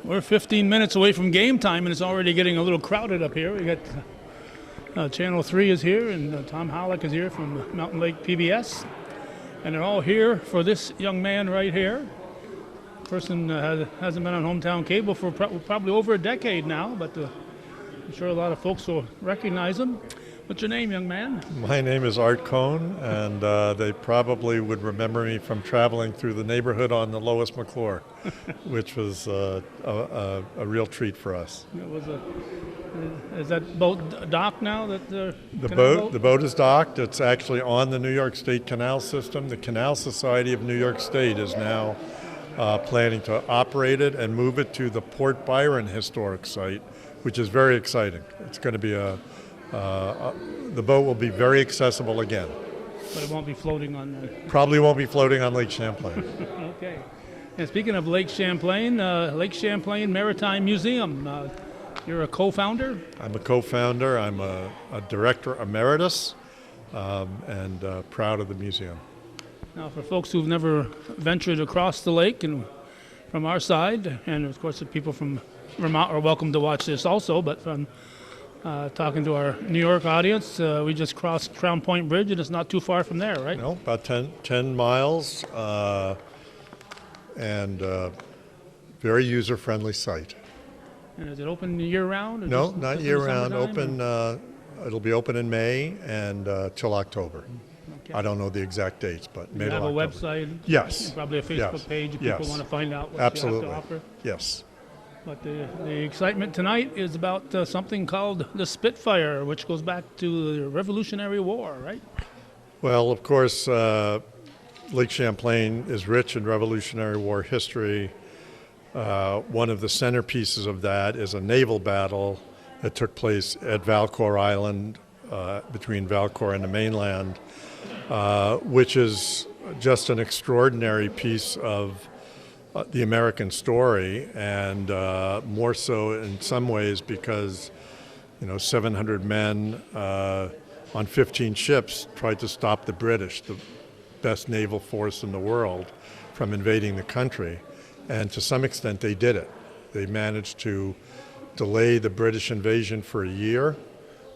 We're 15 minutes away from game time, and it's already getting a little crowded up here. We got Channel 3 is here, and Tom Halleck is here from Mountain Lake PBS. And they're all here for this young man right here. Person hasn't been on hometown cable for probably over a decade now, but I'm sure a lot of folks will recognize him. What's your name, young man? My name is Art Kohn, and they probably would remember me from traveling through the neighborhood on the Lois McClure, which was a real treat for us. It was is that boat docked now? The boat is docked. It's actually on the New York State Canal System. The Canal Society of New York State is now planning to operate it and move it to the Port Byron Historic Site, which is very exciting. It's going to be the boat will be very accessible again. But it won't be floating on... Probably won't be floating on Lake Champlain. Okay. And speaking of Lake Champlain Maritime Museum, you're a co-founder? I'm a co-founder. I'm a director emeritus, and proud of the museum. Now, for folks who've never ventured across the lake and from our side, and of course the people from Vermont are welcome to watch this also, but from talking to our New York audience, we just crossed Crown Point Bridge, and it's not too far from there, right? No, about 10 miles, and very user-friendly site. And is it open year-round? No, not year-round. Open. It'll be open in May and till October. Okay. I don't know the exact dates, but May to October. You have a website? Yes. Probably a Facebook page if people want to find out what Absolutely. you have to offer? Yes. But the excitement tonight is about something called the Spitfire, which goes back to the Revolutionary War, right? Well, of course, Lake Champlain is rich in Revolutionary War history. One of the centerpieces of that is a naval battle that took place at Valcour Island, between Valcour and the mainland, which is just an extraordinary piece of the American story, and more so in some ways because 700 men on 15 ships tried to stop the British, the best naval force in the world, from invading the country. And to some extent they did it. They managed to delay the British invasion for a year,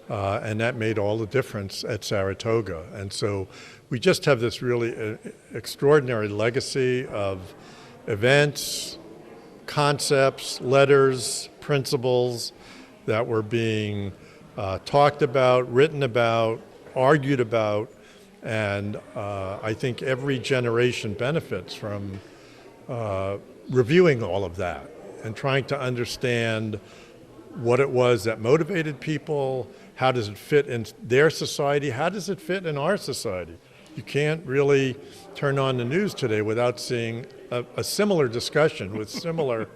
and that made all the difference at Saratoga. And so we just have this really extraordinary legacy of events, concepts, letters, principles that were being talked about, written about, argued about, and I think every generation benefits from reviewing all of that and trying to understand what it was that motivated people, how does it fit in their society, how does it fit in our society. You can't really turn on the news today without seeing a similar discussion with similar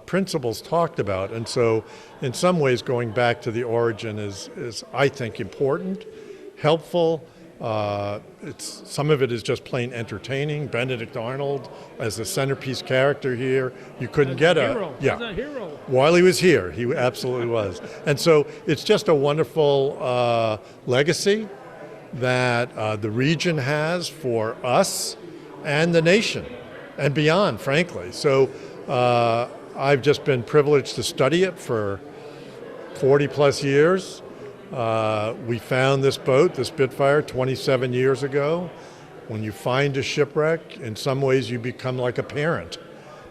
principles talked about. And so in some ways going back to the origin is I think, important, helpful. Some of it is just plain entertaining. Benedict Arnold as the centerpiece character here. You couldn't get a hero. Yeah. He's a hero. While he was here, he absolutely was. And so it's just a wonderful legacy that the region has for us and the nation and beyond, frankly. So I've just been privileged to study it for 40 plus years. We found this boat, the Spitfire, 27 years ago. When you find a shipwreck, in some ways you become like a parent.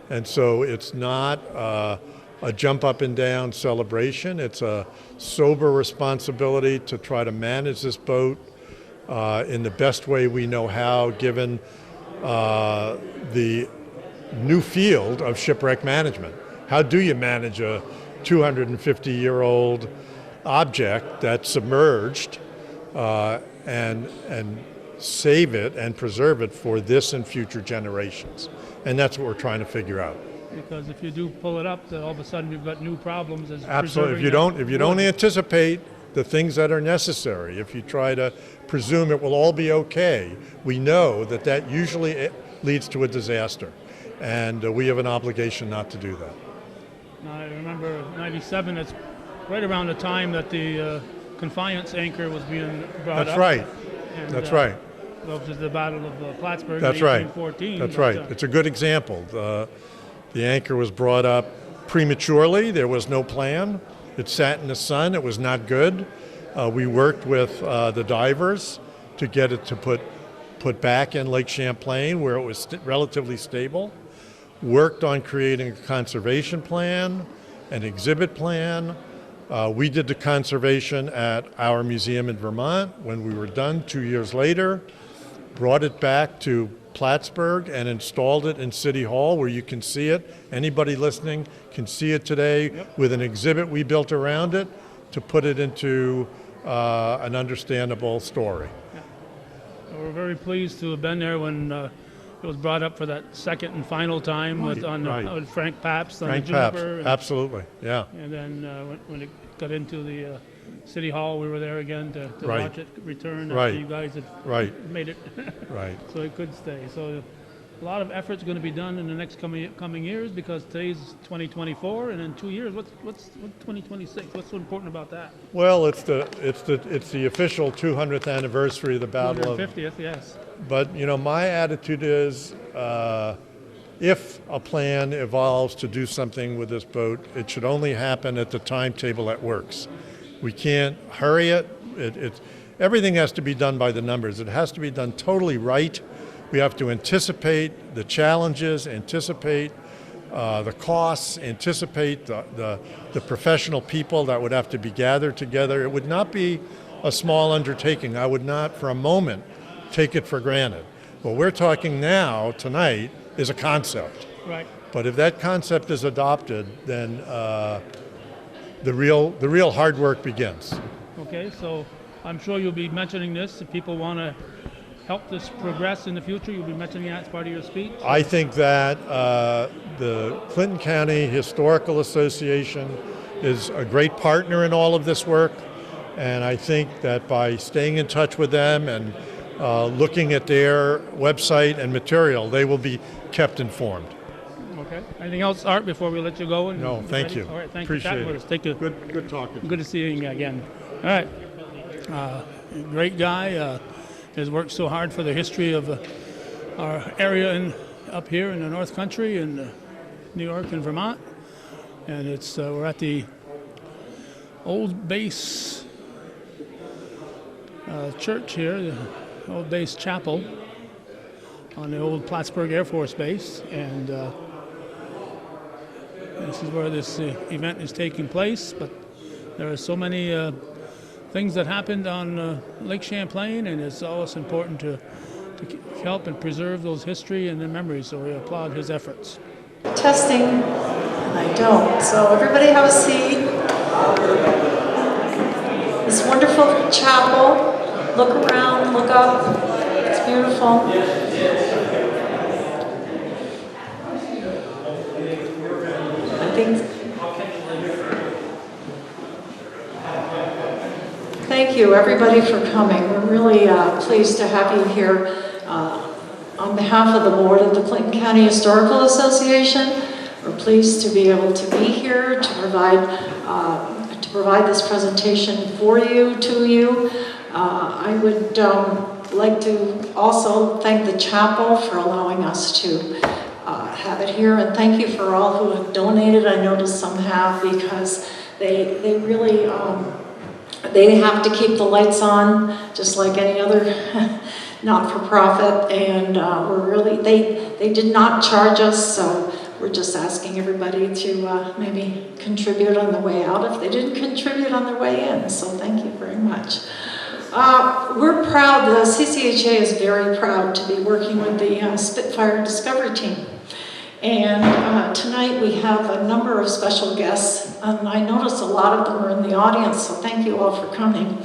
And so it's not a jump up and down celebration. It's a sober responsibility to try to manage this boat in the best way we know how, given the new field of shipwreck management. How do you manage a 250-year-old object that's submerged and save it and preserve it for this and future generations? And that's what we're trying to figure out. Because if you do pull it up, then all of a sudden you've got new problems. Absolutely. If you don't anticipate the things that are necessary, if you try to presume it will all be okay, we know that usually leads to a disaster. And we have an obligation not to do that. Now, I remember 97, it's right around the time that the confiance anchor was being brought up. That's right. And, That's right. Well, the Battle of Plattsburgh That's in right. 1814. That's right. It's a good example. The anchor was brought up prematurely. There was no plan. It sat in the sun. It was not good. We worked with the divers to get it to put back in Lake Champlain where it was relatively stable. Worked on creating a conservation plan, an exhibit plan. We did the conservation at our museum in Vermont. When we were done 2 years later, brought it back to Plattsburgh and installed it in City Hall where you can see it. Anybody listening can see it today with an exhibit we built around it to put it into an understandable story. We're very pleased to have been there when it was brought up for that second and final time with Frank Pabst on the Juniper. Absolutely, yeah. And then when it got into the City Hall, we were there again to watch it return after you guys had made it so it could stay. So a lot of effort's going to be done in the next coming years because today's 2024, and in 2 years, what's 2026? What's so important about that? Well, it's the official 200th anniversary of the Battle of 250th, yes. But you know, my attitude is, if a plan evolves to do something with this boat, it should only happen at the timetable that works. We can't hurry it. Everything has to be done by the numbers. It has to be done totally right. We have to anticipate the challenges, anticipate the costs, anticipate the professional people that would have to be gathered together. It would not be a small undertaking. I would not for a moment take it for granted. What we're talking now, tonight, is a concept. Right. But if that concept is adopted, then the real hard work begins. Okay, so I'm sure you'll be mentioning this. If people want to help this progress in the future, you'll be mentioning that as part of your speech? I think that the Clinton County Historical Association is a great partner in all of this work. And I think that by staying in touch with them and looking at their website and material, they will be kept informed. Okay. Anything else, Art, before we let you go? No, thank you. All right, thank Appreciate you for chatting with us. Good talking. Good to see you again. All right. Great guy. Has worked so hard for the history of our area up here in the North Country in New York and Vermont. And we're at the old base church here, the old base chapel on the old Plattsburgh Air Force Base, and this is where this event is taking place. But there are so many things that happened on Lake Champlain, and it's always important to help and preserve those history and the memories, so we applaud his efforts. Testing, and I don't. So everybody have a seat. This wonderful chapel. Look around, look up. It's beautiful. I think. Thank you, everybody, for coming. We're really pleased to have you here. On behalf of the board of the Clinton County Historical Association, we're pleased to be able to be here to provide this presentation for you, to you. I would like to also thank the chapel for allowing us to have it here, and thank you for all who have donated. I noticed some have, because they really they have to keep the lights on just like any other not-for-profit, and they did not charge us, so we're just asking everybody to maybe contribute on the way out if they didn't contribute on their way in, so thank you very much. We're proud, the CCHA is very proud to be working with the Spitfire Discovery Team. And tonight we have a number of special guests, and I noticed a lot of them are in the audience, so thank you all for coming.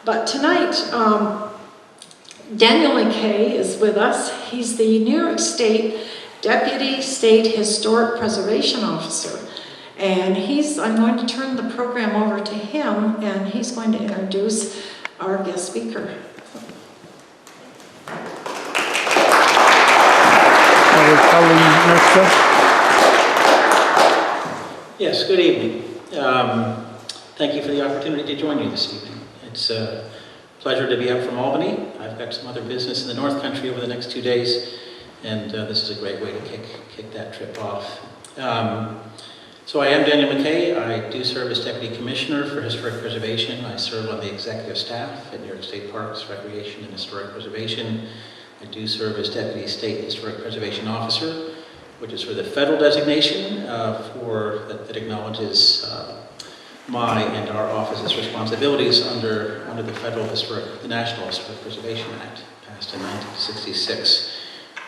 But tonight, Daniel McKay is with us. He's the New York State Deputy State Historic Preservation Officer. And I'm going to turn the program over to him, and he's going to introduce our guest speaker. Yes, good evening. Thank you for the opportunity to join you this evening. It's a pleasure to be up from Albany. I've got some other business in the North Country over the next 2 days, and this is a great way to kick that trip off. So I am Daniel McKay. I do serve as Deputy Commissioner for Historic Preservation. I serve on the executive staff at New York State Parks, Recreation, and Historic Preservation. I do serve as Deputy State Historic Preservation Officer, which is for the federal designation that acknowledges my and our office's responsibilities under the the National Historic Preservation Act, passed in 1966.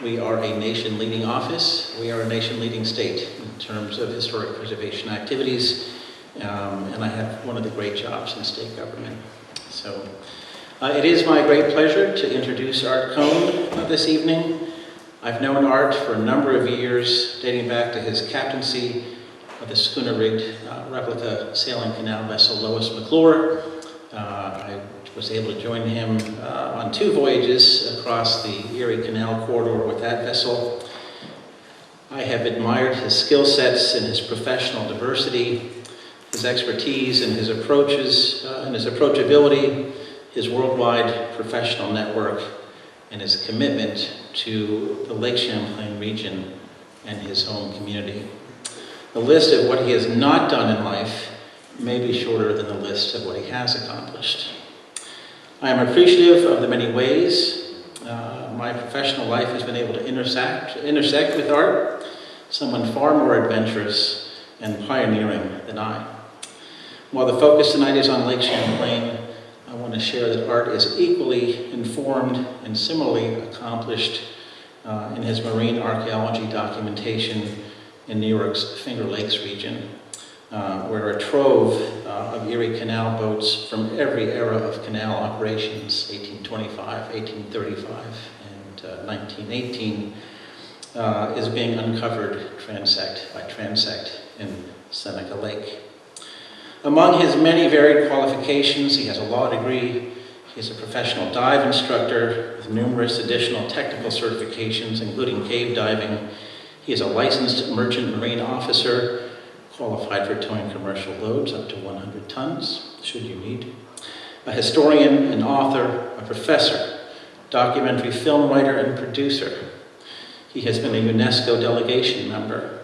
We are a nation-leading office. We are a nation-leading state in terms of historic preservation activities, and I have one of the great jobs in state government. So it is my great pleasure to introduce Art Kohn this evening. I've known Art for a number of years, dating back to his captaincy of the schooner-rigged replica sailing canal vessel Lois McClure. I was able to join him on 2 voyages across the Erie Canal corridor with that vessel. I have admired his skill sets and his professional diversity, his expertise and his approaches and his approachability, his worldwide professional network, and his commitment to the Lake Champlain region and his home community. The list of what he has not done in life may be shorter than the list of what he has accomplished. I am appreciative of the many ways my professional life has been able to intersect with Art, someone far more adventurous and pioneering than I. While the focus tonight is on Lake Champlain, I want to share that Art is equally informed and similarly accomplished in his marine archaeology documentation in New York's Finger Lakes region, where a trove of Erie Canal boats from every era of canal operations, 1825, 1835, and 1918, is being uncovered transect by transect in Seneca Lake. Among his many varied qualifications, he has a law degree, he is a professional dive instructor with numerous additional technical certifications, including cave diving. He is a licensed merchant marine officer, qualified for towing commercial loads up to 100 tons, should you need. A historian, an author, a professor, documentary film writer, and producer. He has been a UNESCO delegation member.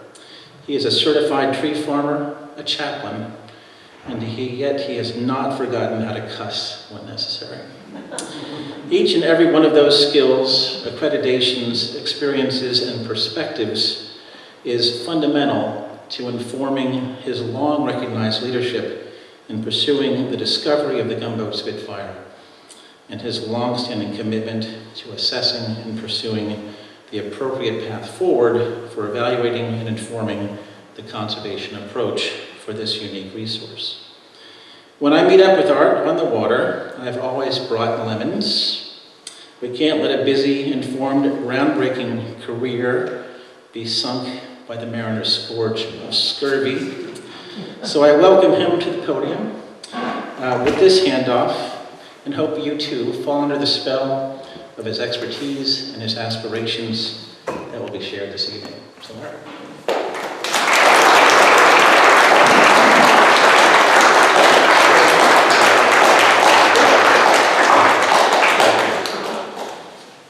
He is a certified tree farmer, a chaplain, and yet he has not forgotten how to cuss when necessary. Each and every one of those skills, accreditations, experiences, and perspectives is fundamental to informing his long-recognized leadership in pursuing the discovery of the gunboat Spitfire and his long-standing commitment to assessing and pursuing the appropriate path forward for evaluating and informing the conservation approach for this unique resource. When I meet up with Art on the water, I've always brought lemons. We can't let a busy, informed, groundbreaking career be sunk by the mariner's scourge of scurvy. So I welcome him to the podium with this handoff and hope you too fall under the spell of his expertise and his aspirations that will be shared this evening. So Art.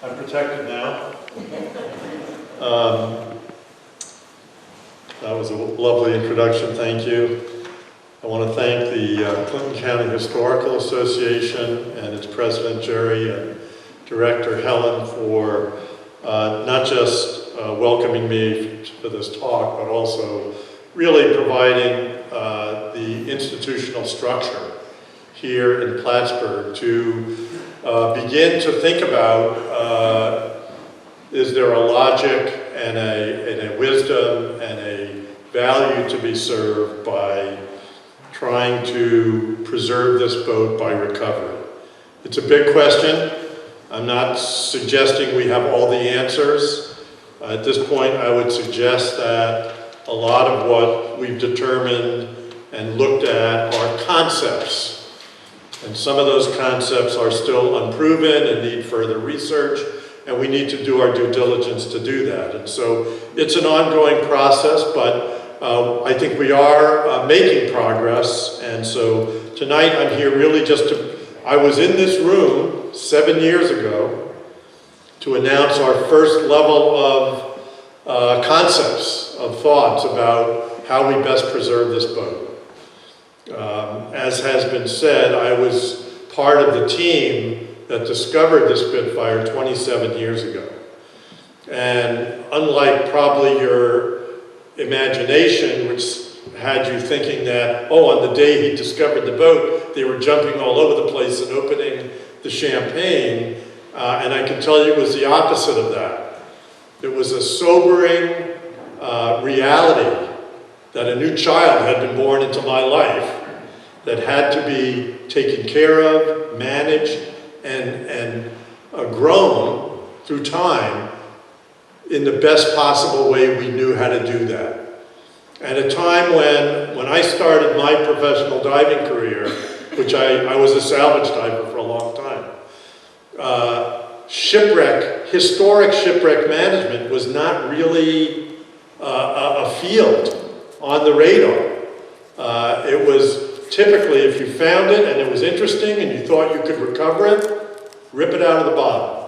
I'm protected now. That was a lovely introduction, thank you. I want to thank the Clinton County Historical Association and its president, Jerry, and director, Helen, for not just welcoming me for this talk, but also really providing the institutional structure here in Plattsburgh to begin to think about is there a logic and a wisdom and a value to be served by trying to preserve this boat by recovery. It's a big question. I'm not suggesting we have all the answers. At this point, I would suggest that a lot of what we've determined and looked at are concepts. And some of those concepts are still unproven and need further research, and we need to do our due diligence to do that. And so it's an ongoing process, but I think we are making progress. And so tonight I'm here really just to, I was in this room 7 years ago to announce our first level of concepts, of thoughts about how we best preserve this boat. As has been said, I was part of the team that discovered the Spitfire 27 years ago. And unlike probably your imagination, which had you thinking that, oh, on the day he discovered the boat, they were jumping all over the place and opening the champagne, and I can tell you it was the opposite of that. It was a sobering reality that a new child had been born into my life that had to be taken care of, managed, and grown through time in the best possible way we knew how to do that. At a time when I started my professional diving career, which I was a salvage diver for a long time, historic shipwreck management was not really a field on the radar. It was typically, if you found it and it was interesting and you thought you could recover it, rip it out of the bottom.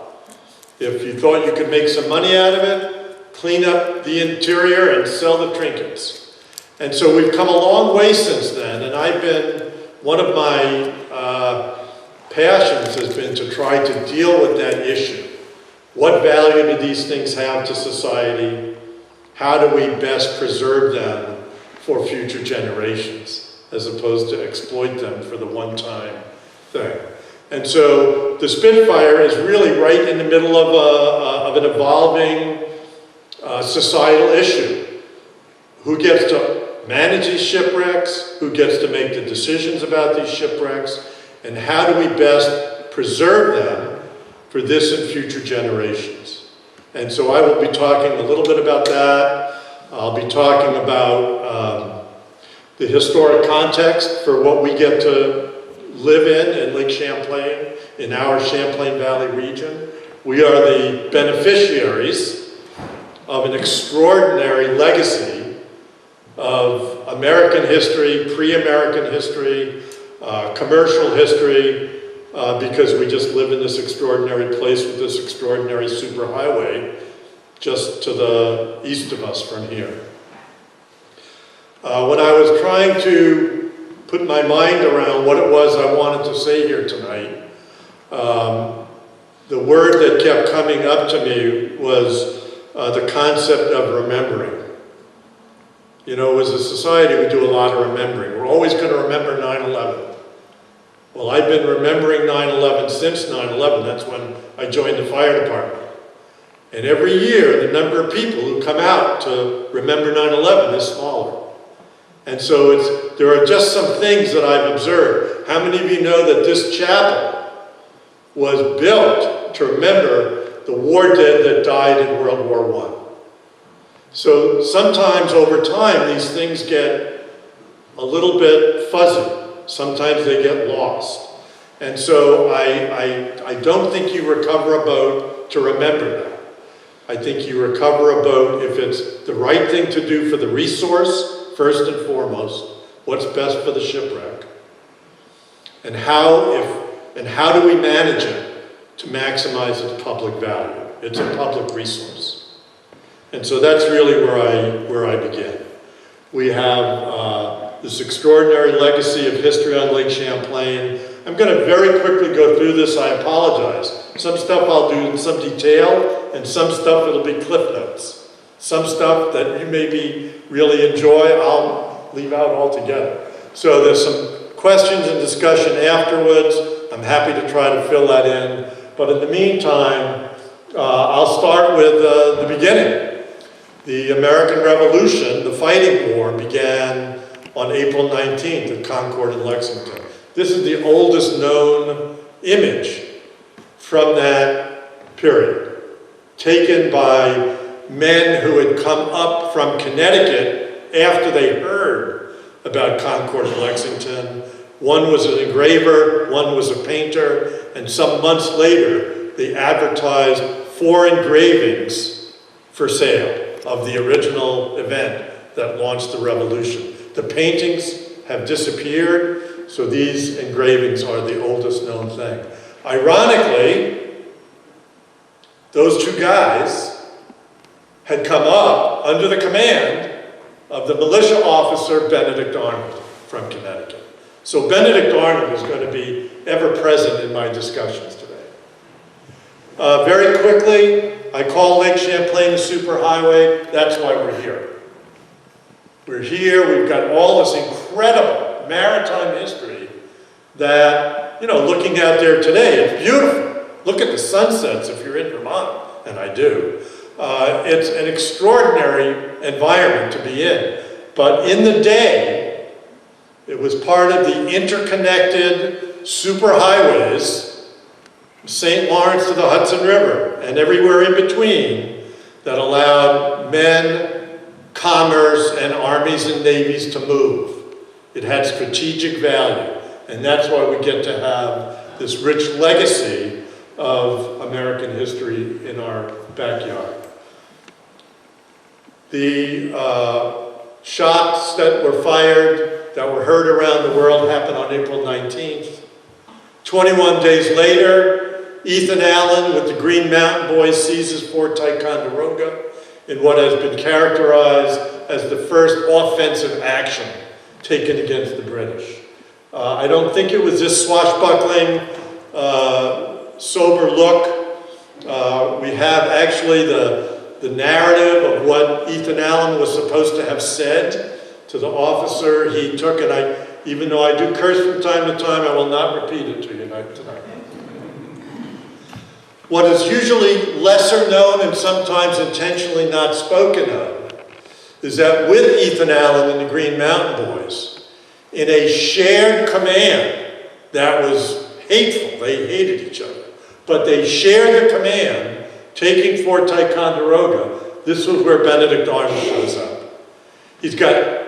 If you thought you could make some money out of it, clean up the interior and sell the trinkets. And so we've come a long way since then, and I've been, one of my passions has been to try to deal with that issue. What value do these things have to society? How do we best preserve them for future generations, as opposed to exploit them for the one-time thing? And so the Spitfire is really right in the middle of an evolving societal issue. Who gets to manage these shipwrecks? Who gets to make the decisions about these shipwrecks? And how do we best preserve them for this and future generations? And so I will be talking a little bit about that. I'll be talking about the historic context for what we get to live in Lake Champlain, in our Champlain Valley region. We are the beneficiaries of an extraordinary legacy of American history, pre-American history, commercial history, because we just live in this extraordinary place with this extraordinary superhighway just to the east of us from here. When I was trying to put my mind around what it was I wanted to say here tonight, the word that kept coming up to me was the concept of remembering. You know, as a society, we do a lot of remembering. We're always going to remember 9/11. Well, I've been remembering 9/11 since 9/11. That's when I joined the fire department. And every year, the number of people who come out to remember 9/11 is smaller. And so there are just some things that I've observed. How many of you know that this chapel was built to remember the war dead that died in World War I? So sometimes over time, these things get a little bit fuzzy. Sometimes they get lost. And so I don't think you recover a boat to remember that. I think you recover a boat if it's the right thing to do for the resource, first and foremost, what's best for the shipwreck, and how do we manage it to maximize its public value? It's a public resource, and so that's really where I begin. We have this extraordinary legacy of history on Lake Champlain. I'm going to very quickly go through this. I apologize. Some stuff I'll do in some detail, and some stuff it'll be cliff notes. Some stuff that you maybe really enjoy, I'll leave out altogether. So there's some questions and discussion afterwards. I'm happy to try to fill that in. But in the meantime, I'll start with the beginning. The American Revolution, the fighting war, began on April 19th at Concord and Lexington. This is the oldest known image from that period, taken by men who had come up from Connecticut after they heard about Concord and Lexington. One was an engraver, one was a painter, and some months later, they advertised 4 engravings for sale of the original event that launched the revolution. The paintings have disappeared, so these engravings are the oldest known thing. Ironically, those two guys had come up under the command of the militia officer Benedict Arnold from Connecticut. So Benedict Arnold is going to be ever present in my discussions today. Very quickly, I call Lake Champlain a superhighway. That's why we're here. We're here, we've got all this incredible maritime history that, you know, looking out there today, it's beautiful. Look at the sunsets if you're in Vermont, and I do. It's an extraordinary environment to be in. But in the day, it was part of the interconnected superhighways, St. Lawrence to the Hudson River, and everywhere in between, that allowed men, commerce, and armies and navies to move. It had strategic value, and that's why we get to have this rich legacy of American history in our backyard. The shots that were fired, that were heard around the world, happened on April 19th. 21 days later, Ethan Allen with the Green Mountain Boys seizes Fort Ticonderoga in what has been characterized as the first offensive action taken against the British. I don't think it was this swashbuckling, sober look. We have actually the narrative of what Ethan Allen was supposed to have said to the officer he took, and even though I do curse from time to time, I will not repeat it to you tonight. What is usually lesser known and sometimes intentionally not spoken of is that with Ethan Allen and the Green Mountain Boys, in a shared command that was hateful, they hated each other, but they shared the command, taking Fort Ticonderoga. This was where Benedict Arnold shows up. He's got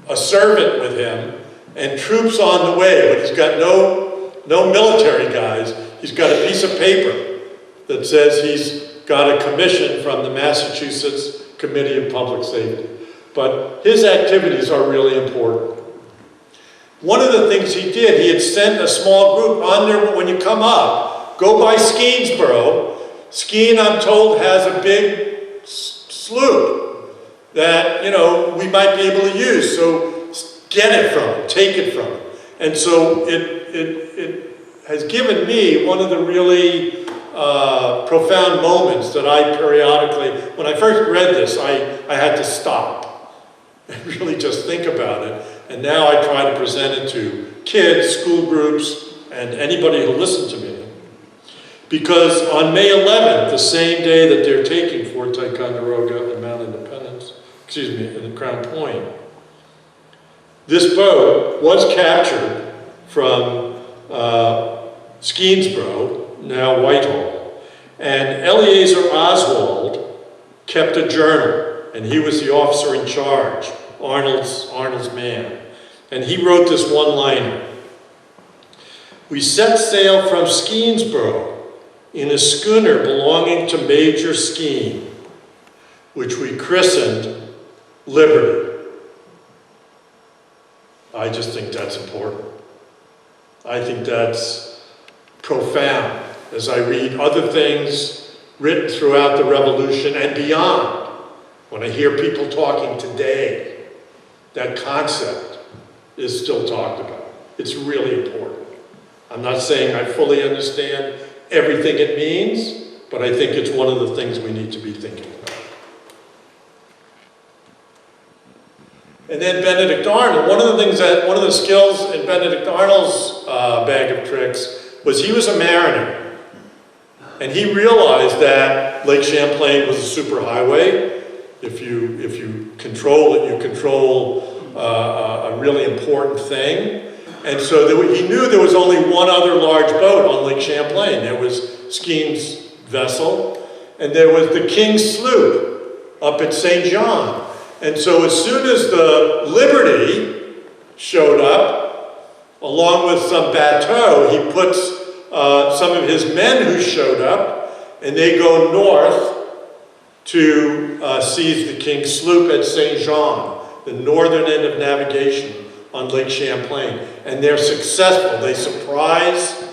a servant with him and troops on the way, but he's got no military guys. He's got a piece of paper that says he's got a commission from the Massachusetts Committee of Public Safety. But his activities are really important. One of the things he did, he had sent a small group on there. When you come up, go by Skenesboro. Skene, I'm told, has a big sloop that, you know, we might be able to use. So get it from him, take it from him. And so it has given me one of the really profound moments that I periodically, when I first read this, I had to stop and really just think about it. And now I try to present it to kids, school groups, and anybody who listens to me. Because on May 11th, the same day that they're taking Fort Ticonderoga and Mount Independence, in Crown Point, this boat was captured from Skenesboro, now Whitehall, and Eleazar Oswald kept a journal, and he was the officer in charge, Arnold's man, and he wrote this one-liner. We set sail from Skenesboro in a schooner belonging to Major Skene, which we christened Liberty. I just think that's important. I think that's profound as I read other things written throughout the Revolution and beyond. When I hear people talking today, that concept is still talked about. It's really important. I'm not saying I fully understand everything it means, but I think it's one of the things we need to be thinking about. And then Benedict Arnold, one of the skills in Benedict Arnold's bag of tricks was he was a mariner. And he realized that Lake Champlain was a superhighway. If you control it, you control a really important thing. And so he knew there was only one other large boat on Lake Champlain. There was Skene's vessel, and there was the King's sloop up at St. John. And so as soon as the Liberty showed up, along with some bateau, he puts some of his men who showed up, and they go north to seize the King's sloop at St. Jean, the northern end of navigation on Lake Champlain. And they're successful. They surprise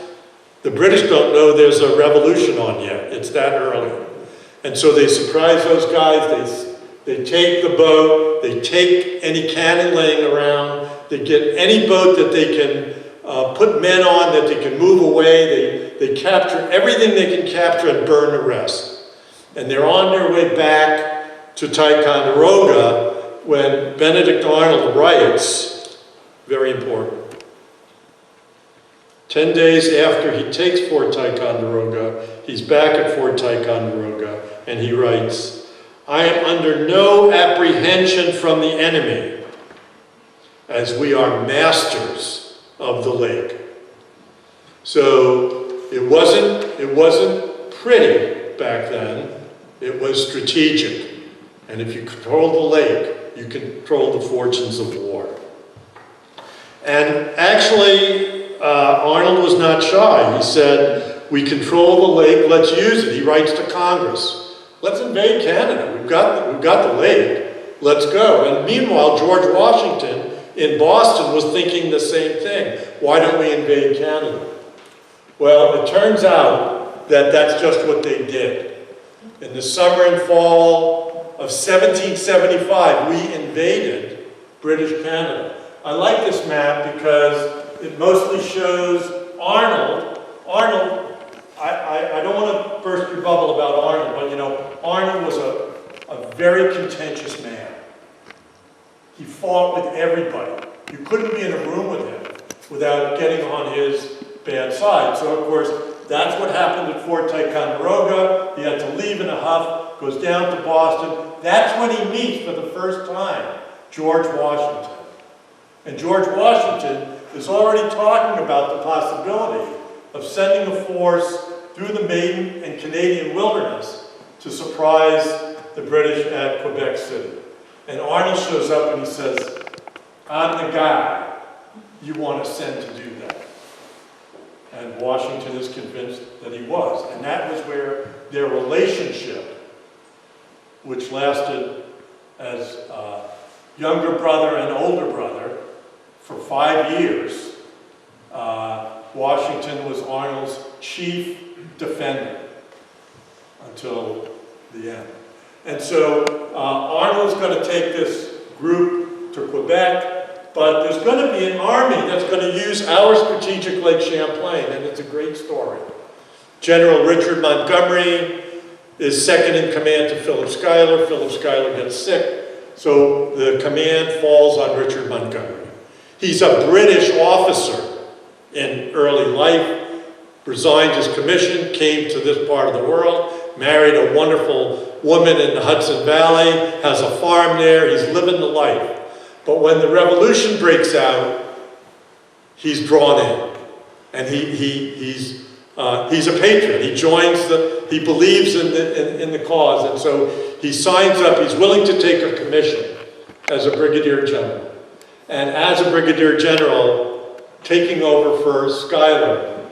The British don't know there's a revolution on yet. It's that early. And so they surprise those guys. They take the boat. They take any cannon laying around. They get any boat that they can put men on, that they can move away. They capture everything they can capture and burn the rest. And they're on their way back to Ticonderoga when Benedict Arnold writes, very important, 10 days after he takes Fort Ticonderoga, he's back at Fort Ticonderoga, and he writes, I am under no apprehension from the enemy, as we are masters of the lake. So it wasn't pretty back then, it was strategic. And if you control the lake, you control the fortunes of war. And actually, Arnold was not shy. He said, we control the lake, let's use it. He writes to Congress, let's invade Canada. We've got the lake, let's go. And meanwhile, George Washington in Boston was thinking the same thing. Why don't we invade Canada? Well, it turns out that that's just what they did. In the summer and fall of 1775, we invaded British Canada. I like this map because it mostly shows Arnold. I don't want to burst your bubble about Arnold, but you know, Arnold was a very contentious man. He fought with everybody. You couldn't be in a room with him without getting on his bad side. So of course, that's what happened at Fort Ticonderoga. He had to leave in a huff, goes down to Boston. That's when he meets for the first time George Washington. And George Washington is already talking about the possibility of sending a force through the Maiden and Canadian wilderness to surprise the British at Quebec City. And Arnold shows up and he says, I'm the guy you want to send to do that. And Washington is convinced that he was. And that was where their relationship, which lasted as younger brother and older brother for 5 years, Washington was Arnold's chief defender until the end. And so Arnold's going to take this group to Quebec, but there's going to be an army that's going to use our strategic Lake Champlain, and it's a great story. General Richard Montgomery is second in command to Philip Schuyler. Philip Schuyler gets sick, so the command falls on Richard Montgomery. He's a British officer in early life, resigned his commission, came to this part of the world, married a wonderful woman in the Hudson Valley, has a farm there, he's living the life. But when the revolution breaks out, he's drawn in. And he's a patriot. He joins he believes in the cause, and so he signs up, he's willing to take a commission as a brigadier general. And as a brigadier general, taking over for Schuyler,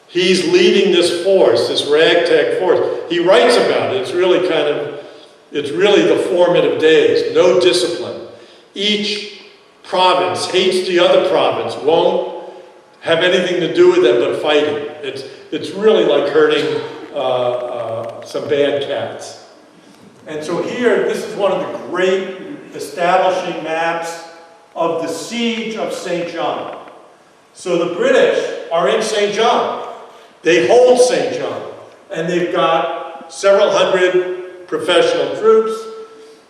he's leading this force, this ragtag force. He writes about it. It's really the formative days. No discipline. Each province hates the other province, won't have anything to do with them but fighting. It's really like herding some bad cats. And so here, this is one of the great establishing maps of the siege of St. John. So the British are in St. John. They hold St. John, and they've got several hundred professional troops.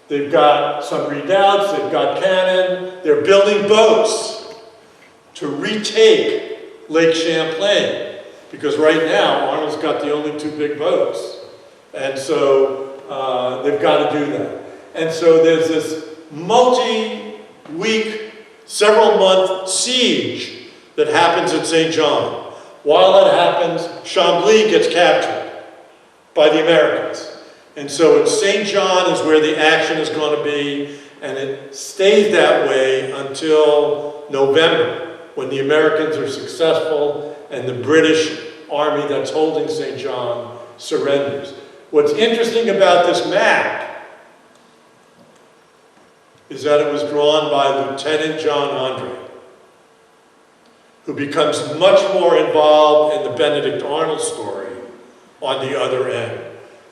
They've got some redoubts, they've got cannon. They're building boats to retake Lake Champlain, because right now Arnold's got the only 2 big boats. And so they've got to do that. And so there's this multi-week, several-month siege that happens at St. John. While that happens, Chambly gets captured by the Americans. And so St. John is where the action is going to be, and it stays that way until November, when the Americans are successful and the British army that's holding St. John surrenders. What's interesting about this map is that it was drawn by Lieutenant John Andre. who becomes much more involved in the Benedict Arnold story on the other end.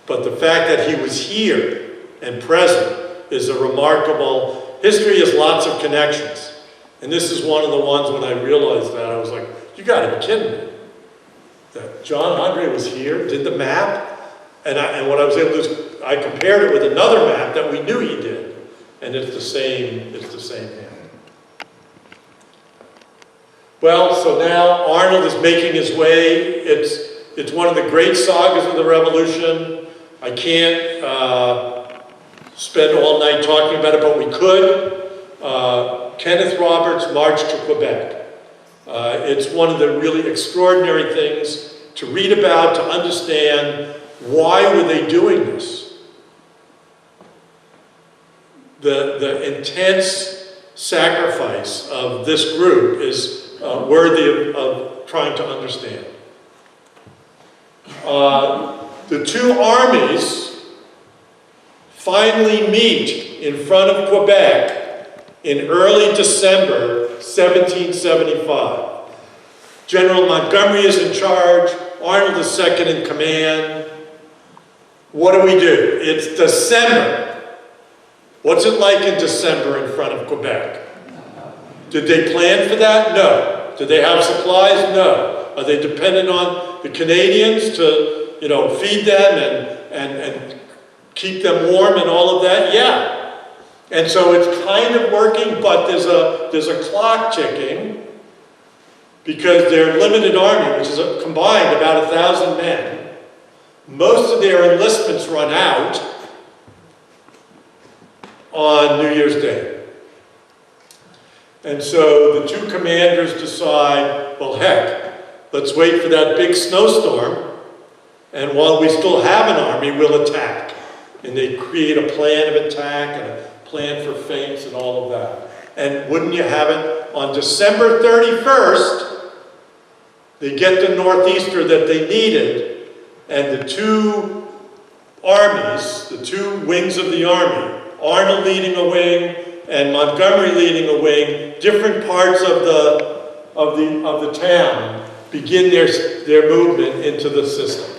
But the fact that he was here and present is a remarkable, history has lots of connections. And this is one of the ones when I realized that, I was like, you gotta be kidding me. That John Andre was here, did the map, and what I was able to do is, I compared it with another map that we knew he did. And it's the same hand. Well, so now Arnold is making his way. It's one of the great sagas of the Revolution. I can't spend all night talking about it, but we could. Kenneth Roberts' March to Quebec. It's one of the really extraordinary things to read about, to understand why were they doing this. The intense sacrifice of this group is worthy of trying to understand. The two armies finally meet in front of Quebec in early December 1775. General Montgomery is in charge, Arnold is second in command. What do? It's December. What's it like in December in front of Quebec? Did they plan for that? No. Did they have supplies? No. Are they dependent on the Canadians to, feed them and keep them warm and all of that? Yeah. And so it's kind of working, but there's a clock ticking because their limited army, which is combined about 1,000 men, most of their enlistments run out on New Year's Day. And so the two commanders decide, well, heck, let's wait for that big snowstorm, and while we still have an army, we'll attack. And they create a plan of attack and a plan for feints and all of that. And wouldn't you have it, on December 31st, they get the northeaster that they needed, and the two armies, the two wings of the army, Arnold leading a wing and Montgomery leading a wing, different parts of the town begin their movement into the system.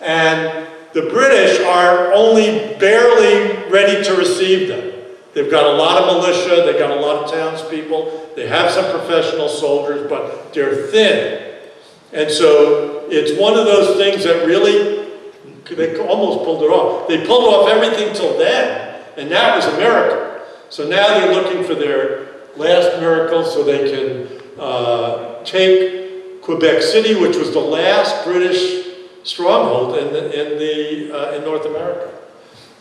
And the British are only barely ready to receive them. They've got a lot of militia, they've got a lot of townspeople, they have some professional soldiers, but they're thin. And so it's one of those things that really, they almost pulled it off. They pulled off everything till then. And that was a miracle. So now they're looking for their last miracle so they can take Quebec City, which was the last British stronghold in North America.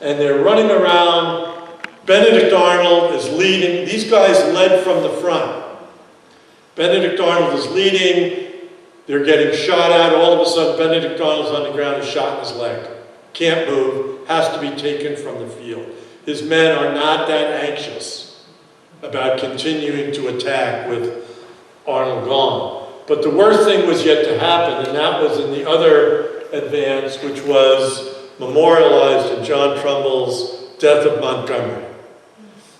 And they're running around. Benedict Arnold is leading. These guys led from the front. Benedict Arnold is leading. They're getting shot at. All of a sudden, Benedict Arnold's on the ground and shot in his leg. Can't move. Has to be taken from the field. His men are not that anxious about continuing to attack with Arnold gone. But the worst thing was yet to happen, and that was in the other advance, which was memorialized in John Trumbull's Death of Montgomery.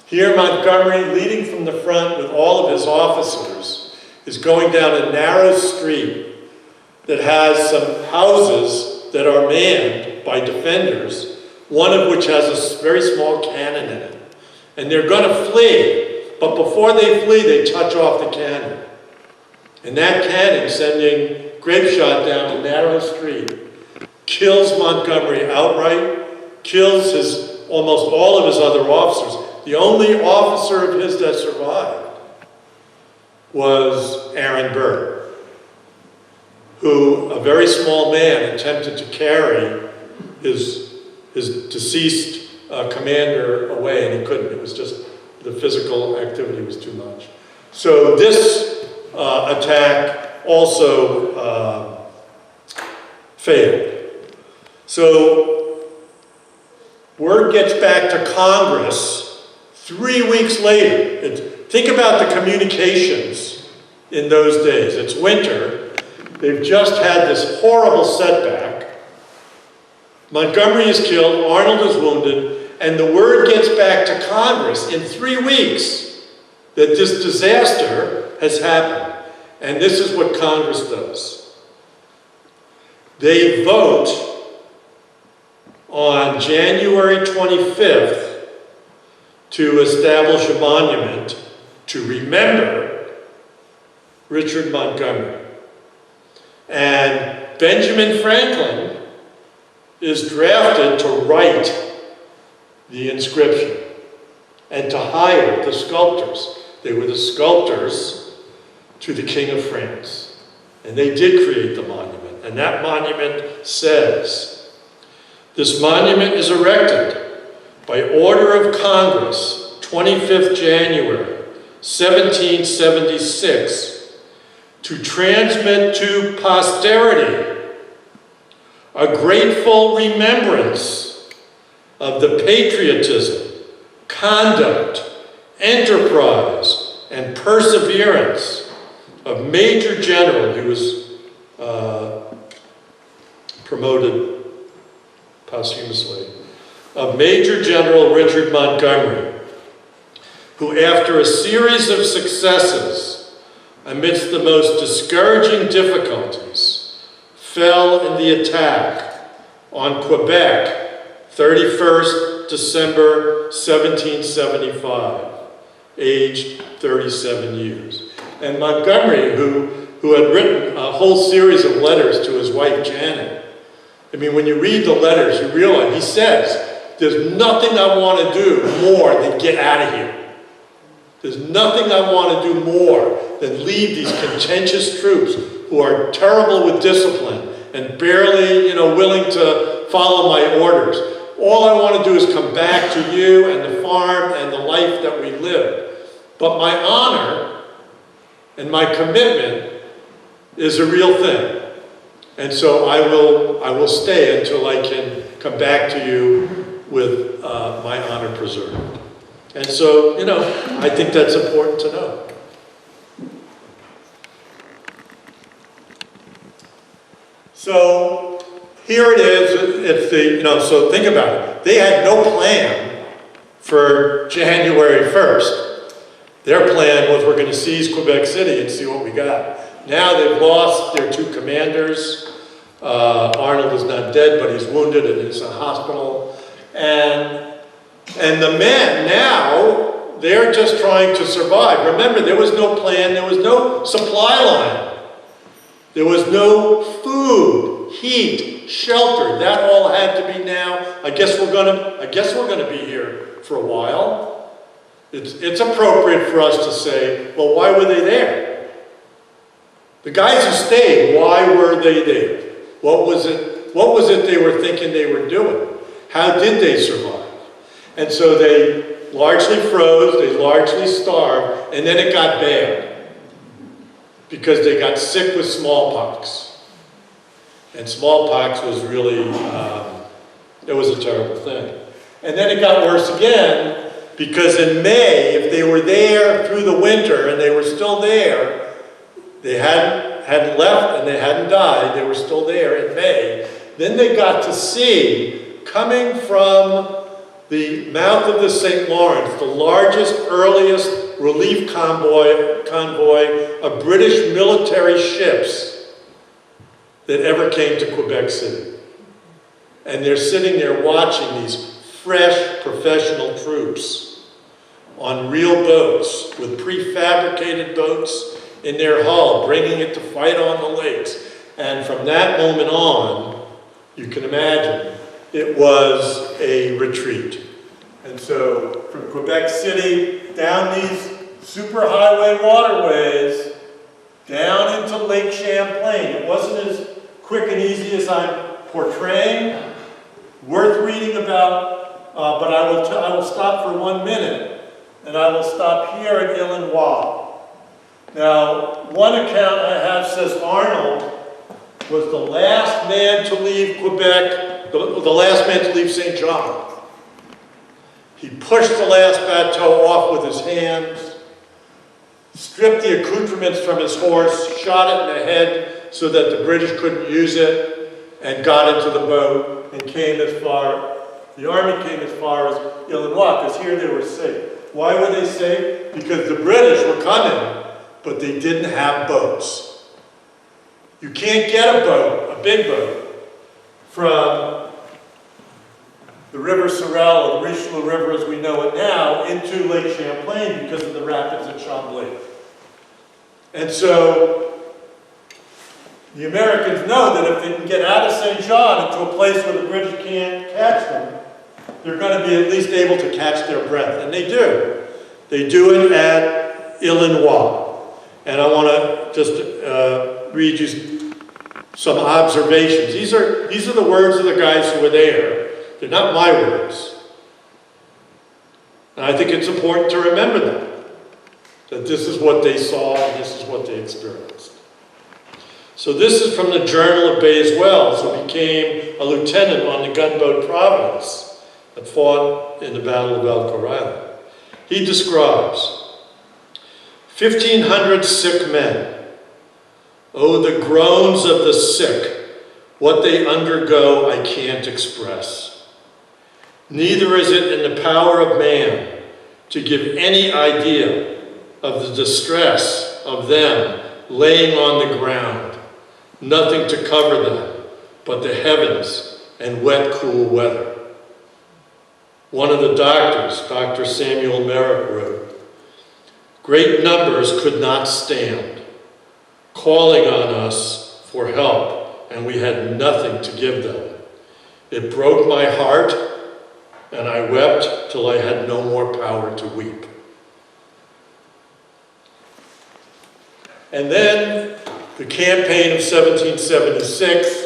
Here, Montgomery, leading from the front with all of his officers, is going down a narrow street that has some houses that are manned by defenders, one of which has a very small cannon in it. And they're going to flee, but before they flee, they touch off the cannon. And that cannon, sending grape shot down a narrow street, kills Montgomery outright, kills almost all of his other officers. The only officer of his that survived was Aaron Burr, who, a very small man, attempted to carry his deceased commander away, and he couldn't. It was just, the physical activity was too much. So this attack also failed. So word gets back to Congress 3 weeks later. Think about the communications in those days. It's winter. They've just had this horrible setback. Montgomery is killed, Arnold is wounded, and the word gets back to Congress in 3 weeks that this disaster has happened. And this is what Congress does. They vote on January 25th to establish a monument to remember Richard Montgomery. And Benjamin Franklin is drafted to write the inscription and to hire the sculptors. They were the sculptors to the King of France. And they did create the monument. And that monument says, "This monument is erected by order of Congress, 25th January, 1776, to transmit to posterity a grateful remembrance of the patriotism, conduct, enterprise, and perseverance of Major General," he was promoted posthumously, "of Major General Richard Montgomery, who after a series of successes amidst the most discouraging difficulties fell in the attack on Quebec 31st December 1775, aged 37 years. And Montgomery, who had written a whole series of letters to his wife Janet, I mean, when you read the letters, you realize, he says, "There's nothing I want to do more than get out of here. There's nothing I want to do more than leave these contentious troops who are terrible with discipline and barely, willing to follow my orders. All I want to do is come back to you and the farm and the life that we live. But my honor and my commitment is a real thing. And so I will stay until I can come back to you with my honor preserved." And so, I think that's important to know. So here it is. It's so think about it. They had no plan for January 1st. Their plan was, we're going to seize Quebec City and see what we got. Now they've lost their two commanders. Arnold is not dead, but he's wounded and is in a hospital. And the men now, they're just trying to survive. Remember, there was no plan, there was no supply line. There was no food, heat, shelter. That all had to be now. I guess we're gonna be here for a while. It's appropriate for us to say, well, why were they there? The guys who stayed, why were they there? What was it they were thinking they were doing? How did they survive? And so they largely froze, they largely starved, and then it got bad because they got sick with smallpox. And smallpox was really, it was a terrible thing. And then it got worse again because in May, if they were there through the winter and they were still there, they hadn't left and they hadn't died, they were still there in May, then they got to see, coming from the mouth of the St. Lawrence, the largest, earliest relief convoy of British military ships that ever came to Quebec City. And they're sitting there watching these fresh professional troops on real boats with prefabricated boats in their hull, bringing it to fight on the lakes. And from that moment on, you can imagine, it was a retreat. And so from Quebec City, down these superhighway waterways, down into Lake Champlain. It wasn't as quick and easy as I'm portraying. Worth reading about, but I will stop for 1 minute, and I will stop here at Illinois. Now, one account I have says Arnold was the last man to leave Quebec, the last man to leave St. John. He pushed the last bateau off with his hands, stripped the accoutrements from his horse, shot it in the head so that the British couldn't use it, and got into the boat and came as far, the army came as far as Illinois, because here they were safe. Why were they safe? Because the British were coming, but they didn't have boats. You can't get a boat, a big boat, from the River Sorel, or the Richelieu River as we know it now, into Lake Champlain because of the rapids at Chambly. And so the Americans know that if they can get out of St. John into a place where the British can't catch them, they're going to be at least able to catch their breath. And they do. They do it at Illinois. And I want to just read you some observations. These are the words of the guys who were there. They're not my words. And I think it's important to remember that this is what they saw and this is what they experienced. So this is from the Journal of Bayes Wells, who became a lieutenant on the gunboat Providence that fought in the Battle of Elko Island. He describes 1,500 sick men. Oh, the groans of the sick, what they undergo I can't express. Neither is it in the power of man to give any idea of the distress of them laying on the ground, nothing to cover them but the heavens and wet, cool weather. One of the doctors, Dr. Samuel Merritt, wrote, great numbers could not stand, calling on us for help, and we had nothing to give them. It broke my heart, and I wept till I had no more power to weep. And then the campaign of 1776,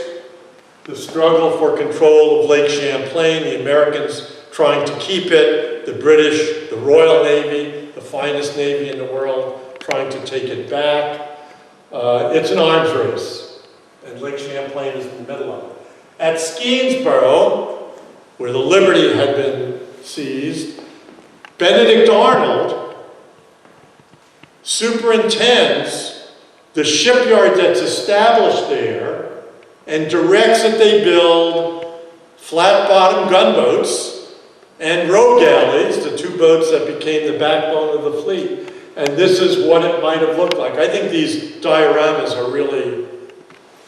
the struggle for control of Lake Champlain, the Americans trying to keep it, the British, the Royal Navy, the finest navy in the world, trying to take it back. It's an arms race, and Lake Champlain is in the middle of it. At Skenesborough, where the Liberty had been seized, Benedict Arnold superintends the shipyard that's established there and directs that they build flat-bottom gunboats and row galleys, the two boats that became the backbone of the fleet. And this is what it might have looked like. I think these dioramas are really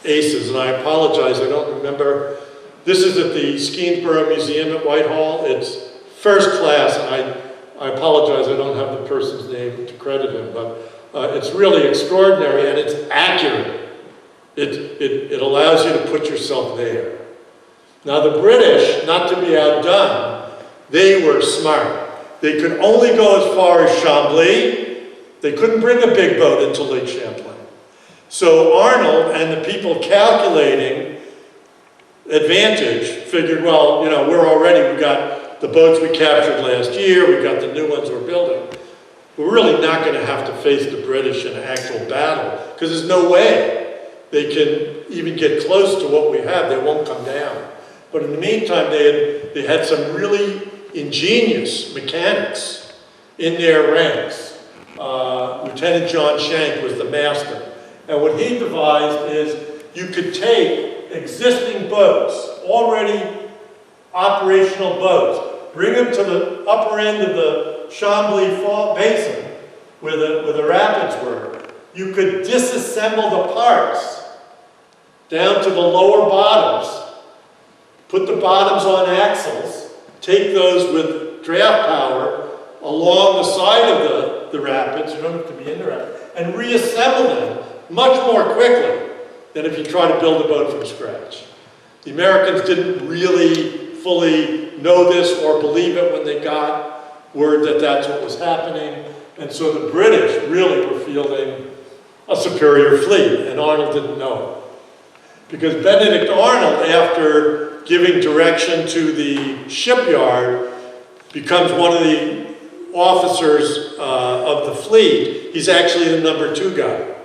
aces, and I apologize, I don't remember. This is at the Skenesborough Museum at Whitehall. It's first class, and I apologize, I don't have the person's name to credit him, but it's really extraordinary, and it's accurate. It allows you to put yourself there. Now the British, not to be outdone, they were smart. They could only go as far as Chambly. They couldn't bring a big boat into Lake Champlain. So Arnold and the people calculating advantage figured, well, you know, we got the boats we captured last year, we got the new ones we're building. We're really not going to have to face the British in an actual battle, because there's no way they can even get close to what we have. They won't come down. But in the meantime, they had some really ingenious mechanics in their ranks. Lieutenant John Shank was the master. And what he devised is you could take existing boats, already operational boats, bring them to the upper end of the Chambly Basin where the rapids were. You could disassemble the parts down to the lower bottoms, put the bottoms on axles, take those with draft power along the side of the rapids, you don't have to be in the rapids, and reassemble them much more quickly than if you try to build a boat from scratch. The Americans didn't really fully know this or believe it when they got word that that's what was happening, and so the British really were fielding a superior fleet, and Arnold didn't know it. Because Benedict Arnold, after giving direction to the shipyard, becomes one of the officers of the fleet. He's actually the number 2 guy.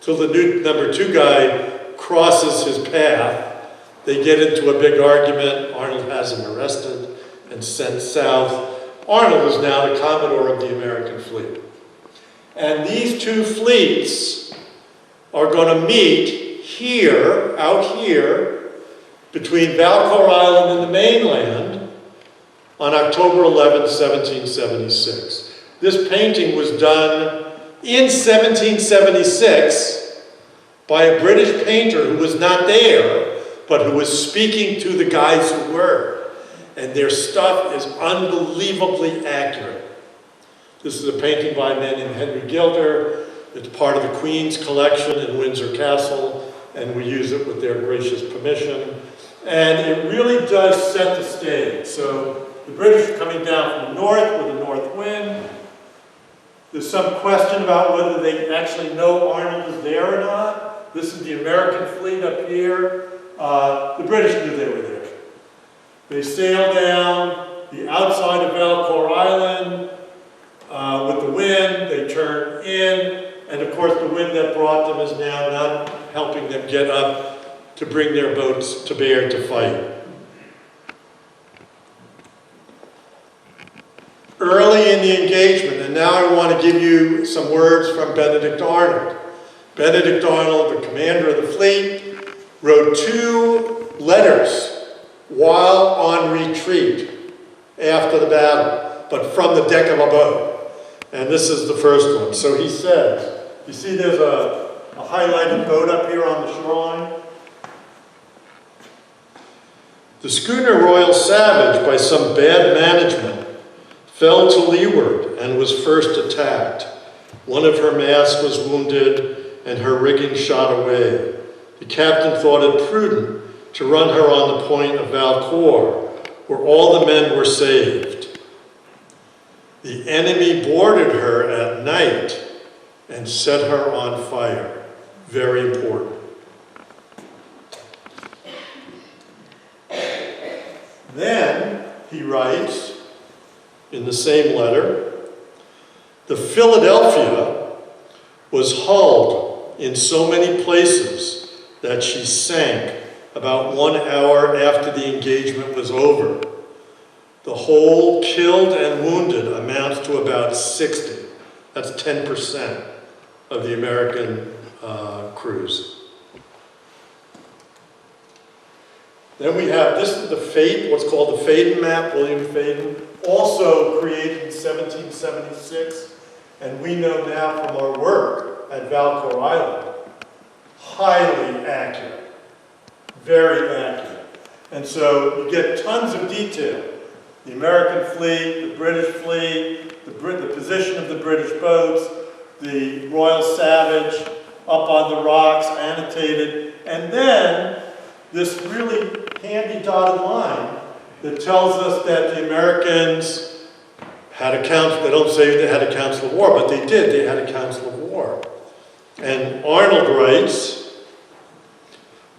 Till the new number 2 guy crosses his path, they get into a big argument. Arnold has him arrested and sent south. Arnold is now the Commodore of the American fleet. And these two fleets are going to meet here, out here, between Valcour Island and the mainland on October 11, 1776. This painting was done in 1776 by a British painter who was not there, but who was speaking to the guys who were. And their stuff is unbelievably accurate. This is a painting by a man named Henry Gilder. It's part of the Queen's collection in Windsor Castle, and we use it with their gracious permission. And it really does set the stage. So the British are coming down from the north with a north wind. There's some question about whether they actually know Arnold is there or not. This is the American fleet up here. The British knew they were there. They sail down the outside of Valcour Island with the wind. They turn in. And of course, the wind that brought them is now not helping them get up to bring their boats to bear to fight. Early in the engagement, and now I want to give you some words from Benedict Arnold. Benedict Arnold, the commander of the fleet, wrote 2 letters while on retreat after the battle, but from the deck of a boat. And this is the first one. So he says, you see there's a highlighted boat up here on the shoreline? The schooner Royal Savage, by some bad management, fell to leeward and was first attacked. One of her masts was wounded and her rigging shot away. The captain thought it prudent to run her on the point of Valcour, where all the men were saved. The enemy boarded her at night and set her on fire. Very important. Then he writes in the same letter, the Philadelphia was hulled in so many places that she sank about 1 hour after the engagement was over. The whole killed and wounded amounts to about 60. That's 10% of the American crews. Then we have, this is the Fate, what's called the Faden map, William Faden, also created in 1776, and we know now from our work at Valcour Island, highly accurate, very accurate. And so you get tons of detail. The American fleet, the British fleet, the position of the British boats, the Royal Savage up on the rocks, annotated, and then this really handy dotted line that tells us that the Americans had a council. They don't say they had a council of war, but they did. They had a council of war. And Arnold writes,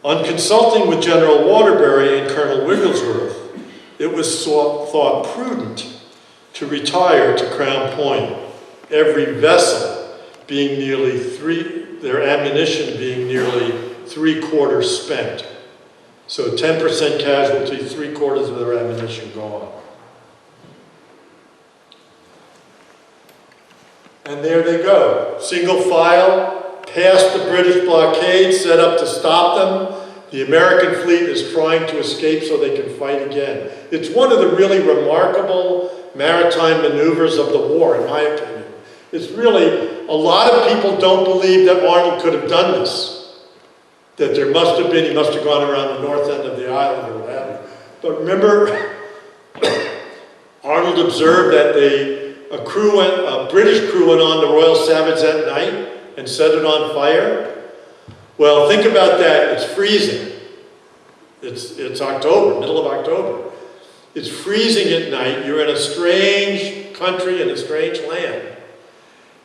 on consulting with General Waterbury and Colonel Wigglesworth, it was thought prudent to retire to Crown Point, every vessel being nearly their ammunition being nearly 3/4 spent. So 10% casualty, 3/4 of their ammunition gone. And there they go, single file, past the British blockade set up to stop them. The American fleet is trying to escape so they can fight again. It's one of the really remarkable maritime maneuvers of the war, in my opinion. It's really, a lot of people don't believe that Arnold could have done this. That there must have been, he must have gone around the north end of the island or what have you. But remember, Arnold observed that a British crew went on the Royal Savage that night and set it on fire. Well, think about that, it's freezing. It's October, middle of October. It's freezing at night, you're in a strange country in a strange land.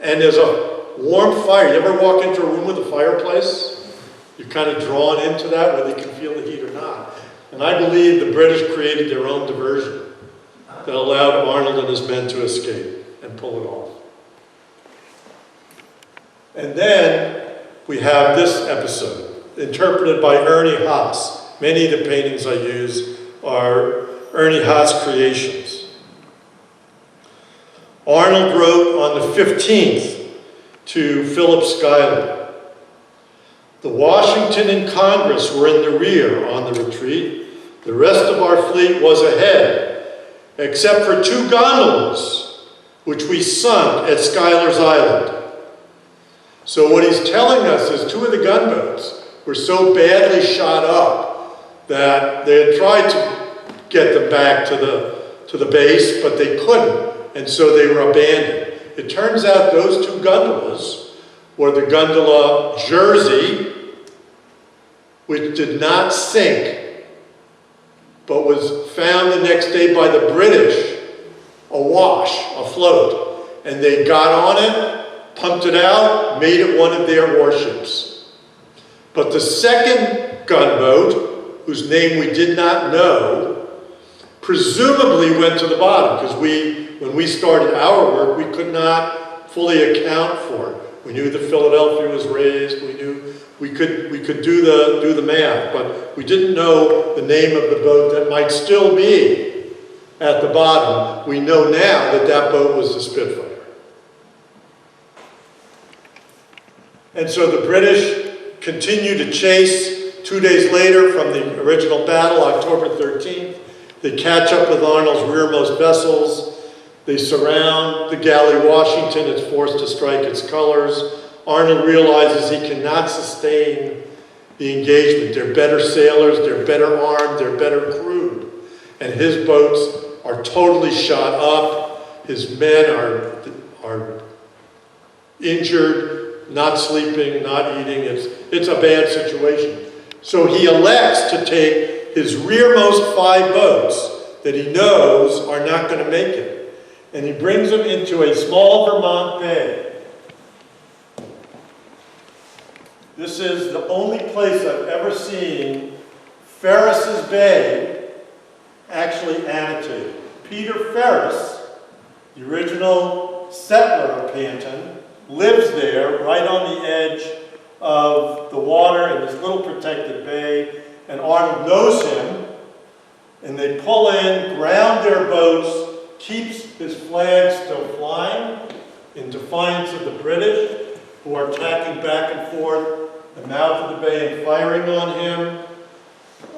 And there's a warm fire. You ever walk into a room with a fireplace? You're kind of drawn into that, whether you can feel the heat or not. And I believe the British created their own diversion that allowed Arnold and his men to escape and pull it off. And then we have this episode, interpreted by Ernie Haas. Many of the paintings I use are Ernie Haas creations. Arnold wrote on the 15th to Philip Schuyler, the Washington and Congress were in the rear on the retreat. The rest of our fleet was ahead, except for 2 gondolas, which we sunk at Schuyler's Island. So what he's telling us is 2 of the gunboats were so badly shot up that they had tried to get them back to the base, but they couldn't, and so they were abandoned. It turns out those 2 gondolas were the gondola Jersey, which did not sink, but was found the next day by the British awash, afloat. And they got on it, pumped it out, made it one of their warships. But the second gunboat, whose name we did not know, presumably went to the bottom, because when we started our work, we could not fully account for it. We knew the Philadelphia was raised, we knew we could do the math, but we didn't know the name of the boat that might still be at the bottom. We know now that that boat was the Spitfire. And so the British continue to chase. 2 days later from the original battle, October 13th, they catch up with Arnold's rearmost vessels. They surround the galley Washington. It's forced to strike its colors. Arnold realizes he cannot sustain the engagement. They're better sailors, they're better armed, they're better crewed. And his boats are totally shot up. His men are injured, not sleeping, not eating. It's a bad situation. So he elects to take his rearmost 5 boats that he knows are not going to make it, and he brings them into a small Vermont bay. This is the only place I've ever seen Ferris's Bay actually annotated. Peter Ferris, the original settler of Panton, lives there right on the edge of the water in this little protected bay, and Arnold knows him, and they pull in, ground their boats, keeps his flag still flying in defiance of the British, who are attacking back and forth the mouth of the bay and firing on him,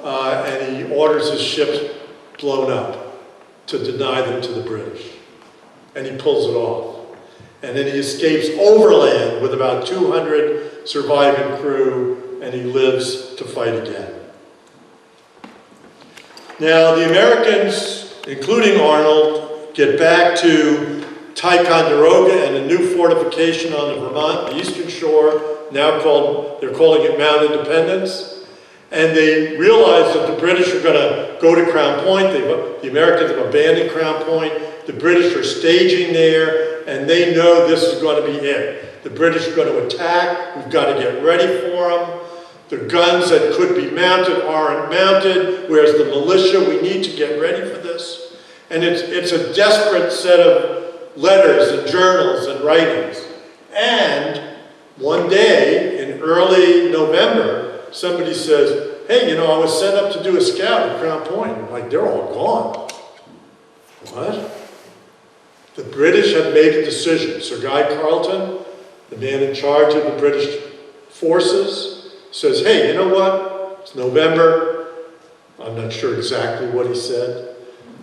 and he orders his ships blown up to deny them to the British. And he pulls it off. And then he escapes overland with about 200 surviving crew, and he lives to fight again. Now, the Americans, including Arnold, get back to Ticonderoga and a new fortification on the Vermont, the eastern shore, now they're calling it Mount Independence. And they realize that the British are going to go to Crown Point. The Americans have abandoned Crown Point. The British are staging there, and they know this is going to be it. The British are going to attack. We've got to get ready for them. The guns that could be mounted aren't mounted. Where's the militia? We need to get ready for this. And it's a desperate set of letters and journals and writings. And one day in early November, somebody says, hey, you know, I was sent up to do a scout at Crown Point. I'm like, they're all gone. What? The British have made a decision. Sir Guy Carleton, the man in charge of the British forces, says, hey, you know what? It's November. I'm not sure exactly what he said.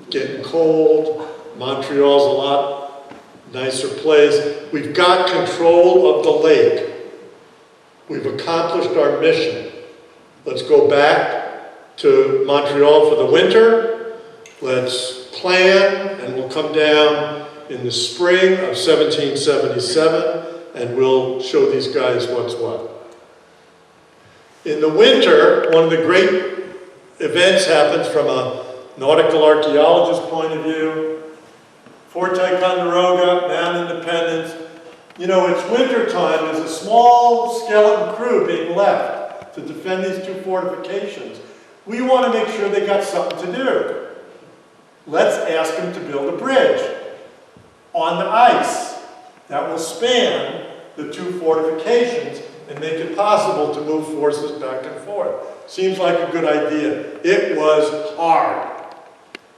Getting cold. Montreal's a lot nicer place. We've got control of the lake. We've accomplished our mission. Let's go back to Montreal for the winter. Let's plan, and we'll come down in the spring of 1777, and we'll show these guys what's what. In the winter, one of the great events happens from a nautical archaeologist's point of view. Fort Ticonderoga, Mount Independence. You know, it's winter time. There's a small skeleton crew being left to defend these 2 fortifications. We want to make sure they got something to do. Let's ask them to build a bridge on the ice that will span the 2 fortifications and make it possible to move forces back and forth. Seems like a good idea. It was hard,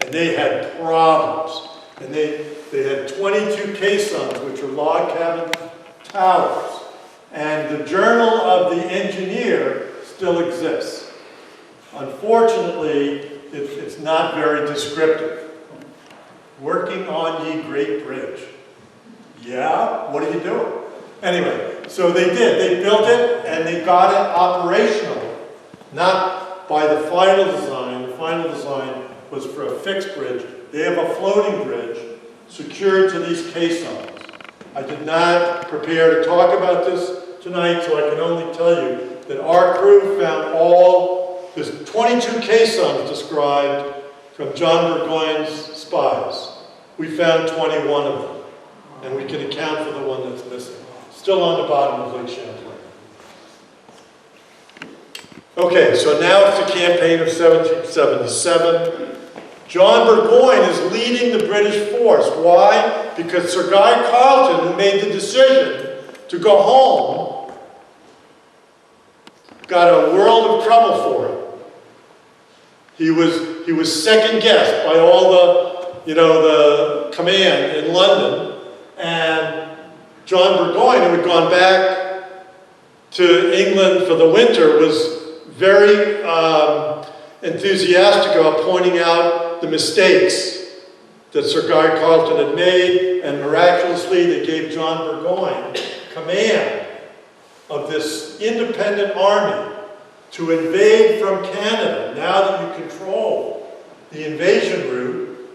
and they had problems. And they had 22 caissons, which are log cabin towers. And the Journal of the Engineer still exists. Unfortunately, it's not very descriptive. Working on ye great bridge. Yeah, what are you doing? Anyway, So they did. They built it and they got it operational, not by the final design. The final design was for a fixed bridge. They have a floating bridge secured to these caissons. I did not prepare to talk about this tonight, so I can only tell you that our crew found there's 22 caissons described from John Burgoyne's spies. We found 21 of them, and we can account for the one that's missing. Still on the bottom of Lake Champlain. Okay, so now it's the campaign of 1777. John Burgoyne is leading the British force. Why? Because Sir Guy Carleton, who made the decision to go home, got a world of trouble for it. He was second guessed by all the command in London, and John Burgoyne, who had gone back to England for the winter, was very enthusiastic about pointing out the mistakes that Sir Guy Carleton had made, and miraculously they gave John Burgoyne command of this independent army to invade from Canada. Now that you control the invasion route,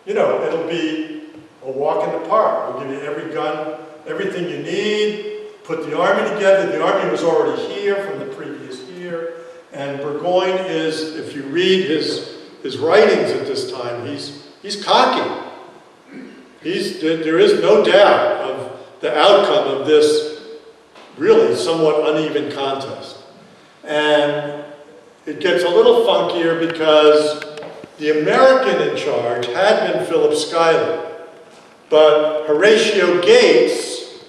it'll be a walk in the park. We'll give you every gun, everything you need, put the army together. The army was already here from the previous year, and Burgoyne is, if you read his writings at this time, he's cocky. There is no doubt of the outcome of this really somewhat uneven contest. And it gets a little funkier because the American in charge had been Philip Schuyler, but Horatio Gates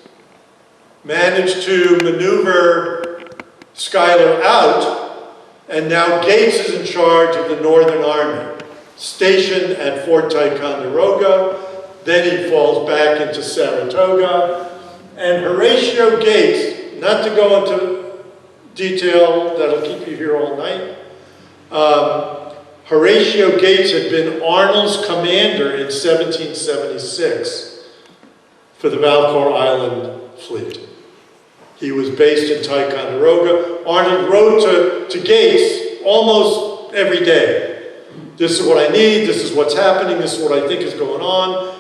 managed to maneuver Schuyler out, and now Gates is in charge of the Northern Army, stationed at Fort Ticonderoga. Then he falls back into Saratoga, and Horatio Gates, not to go into detail that'll keep you here all night, Horatio Gates had been Arnold's commander in 1776 for the Valcour Island fleet. He was based in Ticonderoga. Arnold wrote to Gates almost every day. This is what I need, this is what's happening, this is what I think is going on.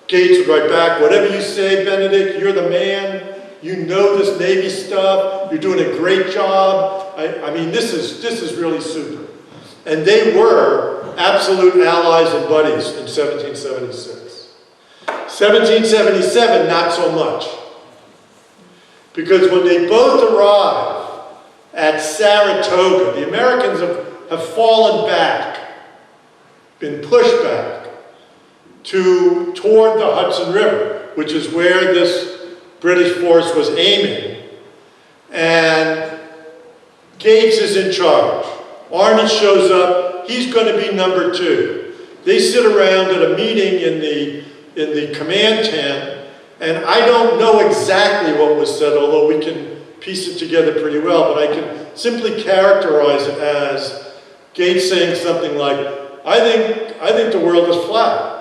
Gates would write back, whatever you say, Benedict, you're the man. You know this Navy stuff. You're doing a great job. I mean, this is really super. And they were absolute allies and buddies in 1776. 1777, not so much. Because when they both arrive at Saratoga, the Americans have fallen back, been pushed back toward the Hudson River, which is where this British force was aiming, and Gates is in charge. Arnold shows up, he's going to be number 2. They sit around at a meeting in the command tent, and I don't know exactly what was said, although we can piece it together pretty well, but I can simply characterize it as Gates saying something like, I think the world is flat.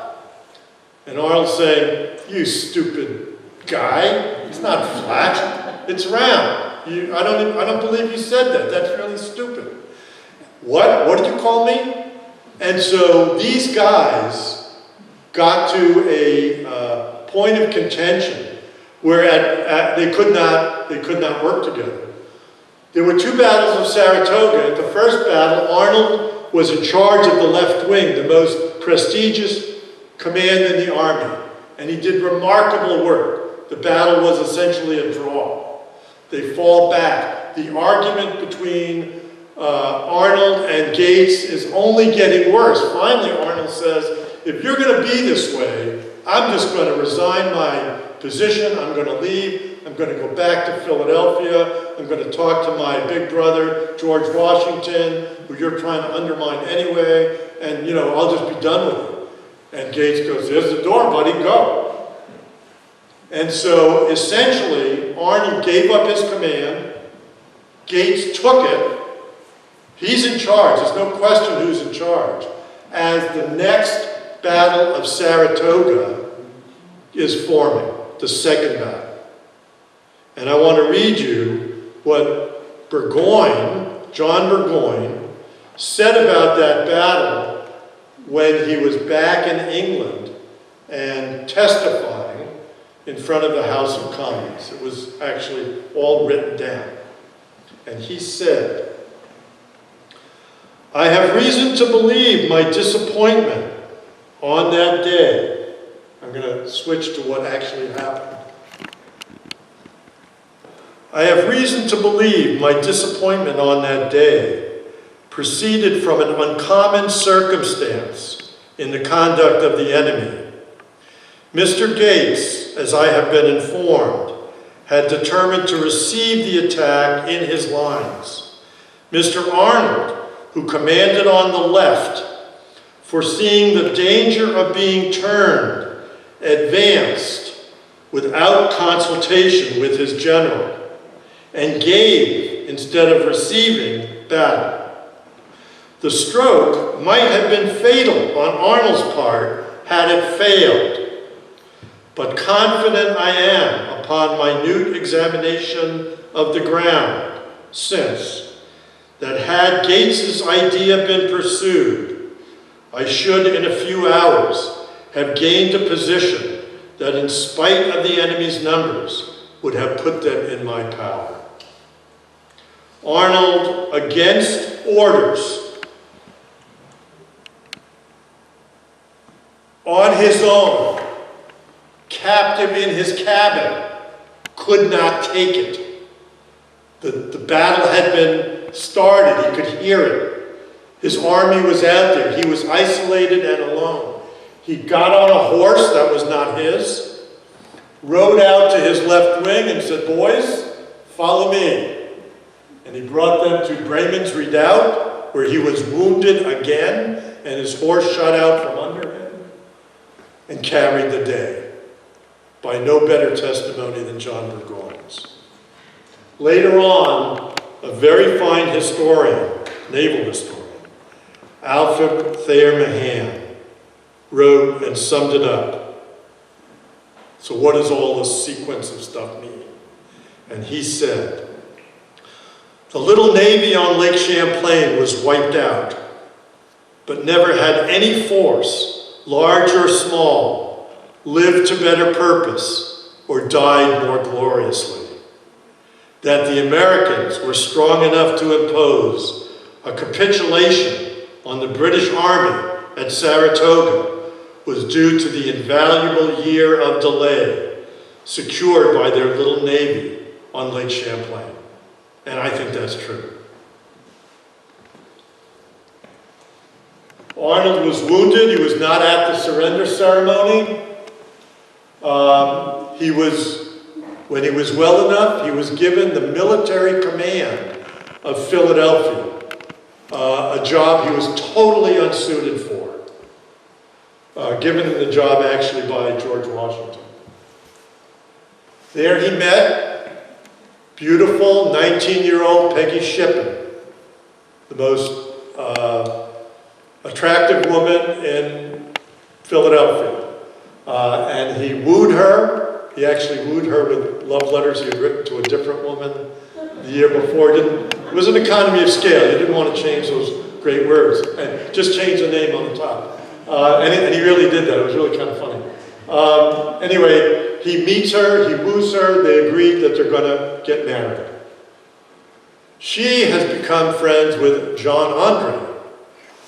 And Arnold saying, you stupid guy, it's not flat, it's round. I don't believe you said that. That's really stupid. What did you call me? And so these guys got to a point of contention where they could not work together. There were 2 battles of Saratoga. At the first battle, Arnold was in charge of the left wing, the most prestigious command in the army, and he did remarkable work. The battle was essentially a draw. They fall back. The argument between Arnold and Gates is only getting worse. Finally, Arnold says, if you're going to be this way, I'm just going to resign my position. I'm going to leave. I'm going to go back to Philadelphia. I'm going to talk to my big brother, George Washington, who you're trying to undermine anyway, and, I'll just be done with it. And Gates goes, there's the door, buddy, go. And so, essentially, Arnold gave up his command. Gates took it. He's in charge. There's no question who's in charge. As the next Battle of Saratoga is forming, the second battle. And I want to read you what John Burgoyne, said about that battle when he was back in England and testifying in front of the House of Commons. It was actually all written down. And he said, "I have reason to believe my disappointment on that day." I'm going to switch to what actually happened. "I have reason to believe my disappointment on that day proceeded from an uncommon circumstance in the conduct of the enemy. Mr. Gates, as I have been informed, had determined to receive the attack in his lines. Mr. Arnold, who commanded on the left, foreseeing the danger of being turned, advanced without consultation with his general, and gave, instead of receiving, battle. The stroke might have been fatal on Arnold's part had it failed, but confident I am upon minute examination of the ground since, that had Gates's idea been pursued, I should in a few hours have gained a position that in spite of the enemy's numbers would have put them in my power. Arnold, against orders, on his own, captive in his cabin, could not take it. The battle had been started. He could hear it. His army was out there. He was isolated and alone. He got on a horse that was not his, rode out to his left wing and said, "Boys, follow me." And he brought them to Bremen's Redoubt, where he was wounded again, and his horse shot out from under him and carried the day. By no better testimony than John Burgoyne's. Later on, a very fine historian, naval historian, Alfred Thayer Mahan, wrote and summed it up. So what does all this sequence of stuff mean? And he said, "The little navy on Lake Champlain was wiped out, but never had any force, large or small, lived to better purpose or died more gloriously. That the Americans were strong enough to impose a capitulation on the British Army at Saratoga was due to the invaluable year of delay secured by their little navy on Lake Champlain." And I think that's true. Arnold was wounded. He was not at the surrender ceremony. When he was well enough, he was given the military command of Philadelphia, a job he was totally unsuited for, given the job actually by George Washington. There he met beautiful 19-year-old Peggy Shippen, the most attractive woman in Philadelphia. And he wooed her. He actually wooed her with love letters he had written to a different woman the year before. It was an economy of scale. He didn't want to change those great words and just change the name on the top. And he really did that. It was really kind of funny. Anyway, he meets her, he woos her, they agreed that they're going to get married. She has become friends with John Andre,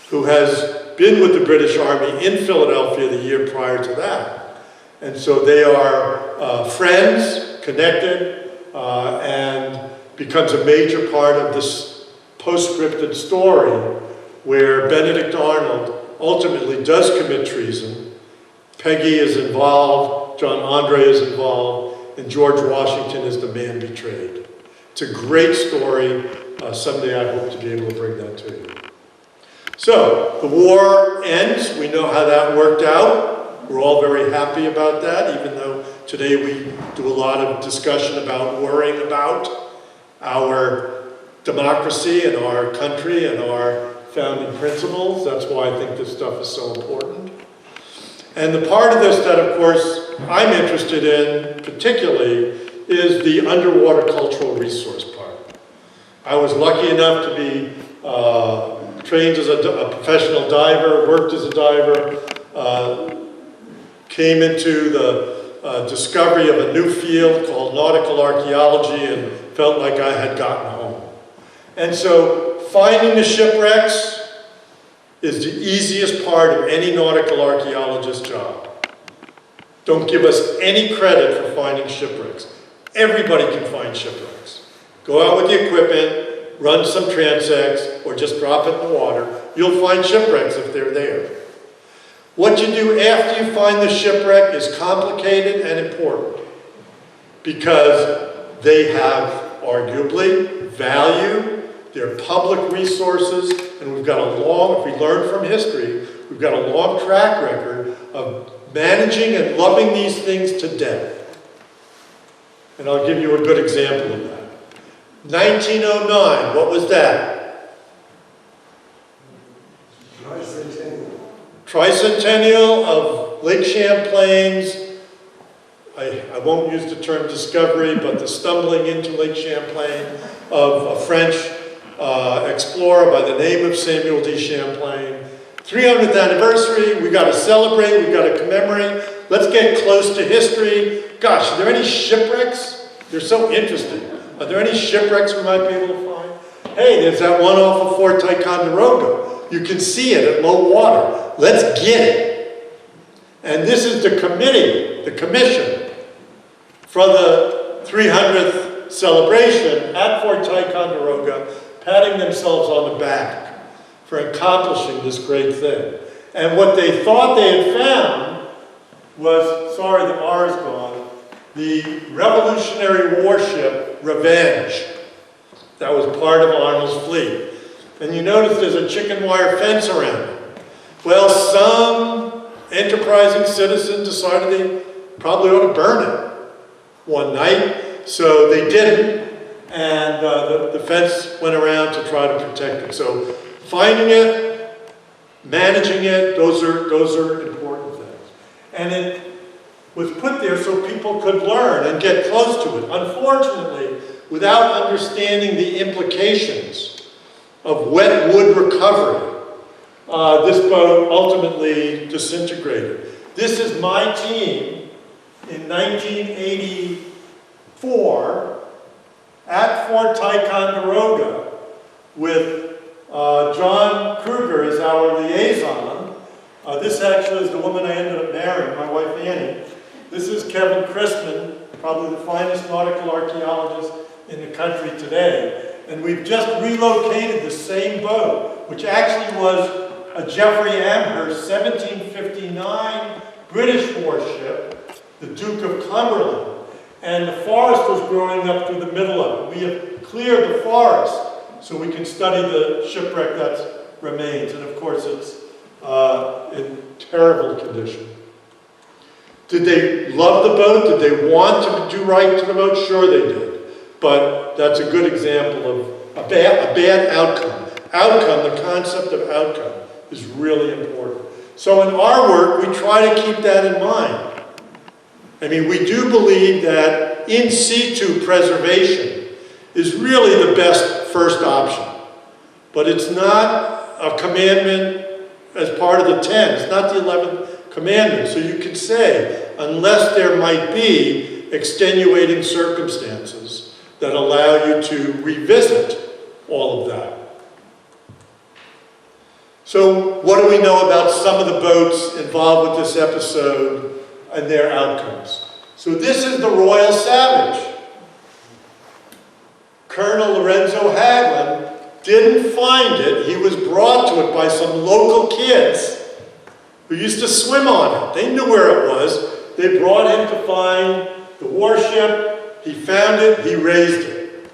who has been with the British Army in Philadelphia the year prior to that. And so they are friends, connected, and becomes a major part of this post-scripted story where Benedict Arnold ultimately does commit treason. Peggy is involved, John Andre is involved, and George Washington is the man betrayed. It's a great story. Someday I hope to be able to bring that to you. So, the war ends. We know how that worked out. We're all very happy about that, even though today we do a lot of discussion about worrying about our democracy and our country and our founding principles. That's why I think this stuff is so important. And the part of this that, of course, I'm interested in particularly is the underwater cultural resource part. I was lucky enough to be trained as a professional diver, worked as a diver, came into the discovery of a new field called nautical archaeology and felt like I had gotten home. And so finding the shipwrecks is the easiest part of any nautical archaeologist's job. Don't give us any credit for finding shipwrecks. Everybody can find shipwrecks. Go out with the equipment, run some transects, or just drop it in the water. You'll find shipwrecks if they're there. What you do after you find the shipwreck is complicated and important because they have arguably value, they're public resources, and we've got a long, if we learn from history, we've got a long track record of managing and loving these things to death. And I'll give you a good example of that. 1909, what was that? Tricentennial of Lake Champlain's, I won't use the term discovery, but the stumbling into Lake Champlain of a French explorer by the name of Samuel de Champlain. 300th anniversary, we got to celebrate, we got to commemorate. Let's get close to history. Gosh, are there any shipwrecks? They're so interesting. Are there any shipwrecks we might be able to find? Hey, there's that one off of Fort Ticonderoga. You can see it at low water. Let's get it. And this is the committee, the commission, for the 300th celebration at Fort Ticonderoga, patting themselves on the back for accomplishing this great thing. And what they thought they had found was, sorry, the R is gone, the Revolutionary warship Revenge. That was part of Arnold's fleet. And you notice there's a chicken wire fence around it. Well, some enterprising citizen decided they probably ought to burn it one night, so they didn't, and the fence went around to try to protect it. So finding it, managing it, those are important things. And it was put there so people could learn and get close to it. Unfortunately, without understanding the implications of wet wood recovery, this boat ultimately disintegrated. This is my team in 1984 at Fort Ticonderoga with John Kruger as our liaison. This actually is the woman I ended up marrying, my wife Annie. This is Kevin Christman, probably the finest nautical archaeologist in the country today. And we've just relocated the same boat, which actually was a Geoffrey Amherst 1759 British warship, the Duke of Cumberland. And the forest was growing up through the middle of it. We have cleared the forest so we can study the shipwreck that remains. And of course, it's in terrible condition. Did they love the boat? Did they want to do right to the boat? Sure they did. But that's a good example of a bad outcome. Outcome, the concept of outcome, is really important. So in our work, we try to keep that in mind. I mean, we do believe that in situ preservation is really the best first option. But it's not a commandment as part of the 10. It's not the 11th commandment. So you could say, unless there might be extenuating circumstances that allow you to revisit all of that. So what do we know about some of the boats involved with this episode and their outcomes? So this is the Royal Savage. Colonel Lorenzo Haglund didn't find it. He was brought to it by some local kids who used to swim on it. They knew where it was. They brought him to find the warship. He found it. He raised it.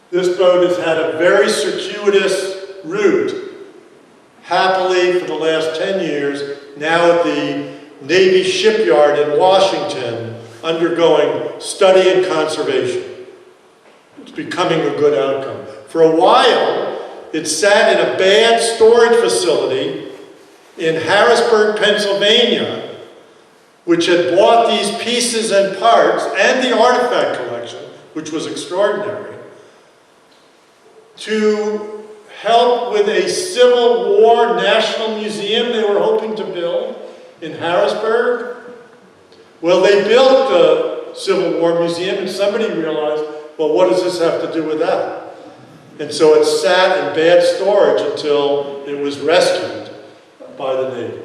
This boat has had a very circuitous route. Happily, for the last 10 years, now at the Navy shipyard in Washington, undergoing study and conservation. It's becoming a good outcome. For a while, it sat in a bad storage facility in Harrisburg, Pennsylvania, which had bought these pieces and parts and the artifact collection, which was extraordinary, to help with a Civil War National Museum they were hoping to build in Harrisburg. Well, they built the Civil War Museum, and somebody realized, well, what does this have to do with that? And so it sat in bad storage until it was rescued by the Navy.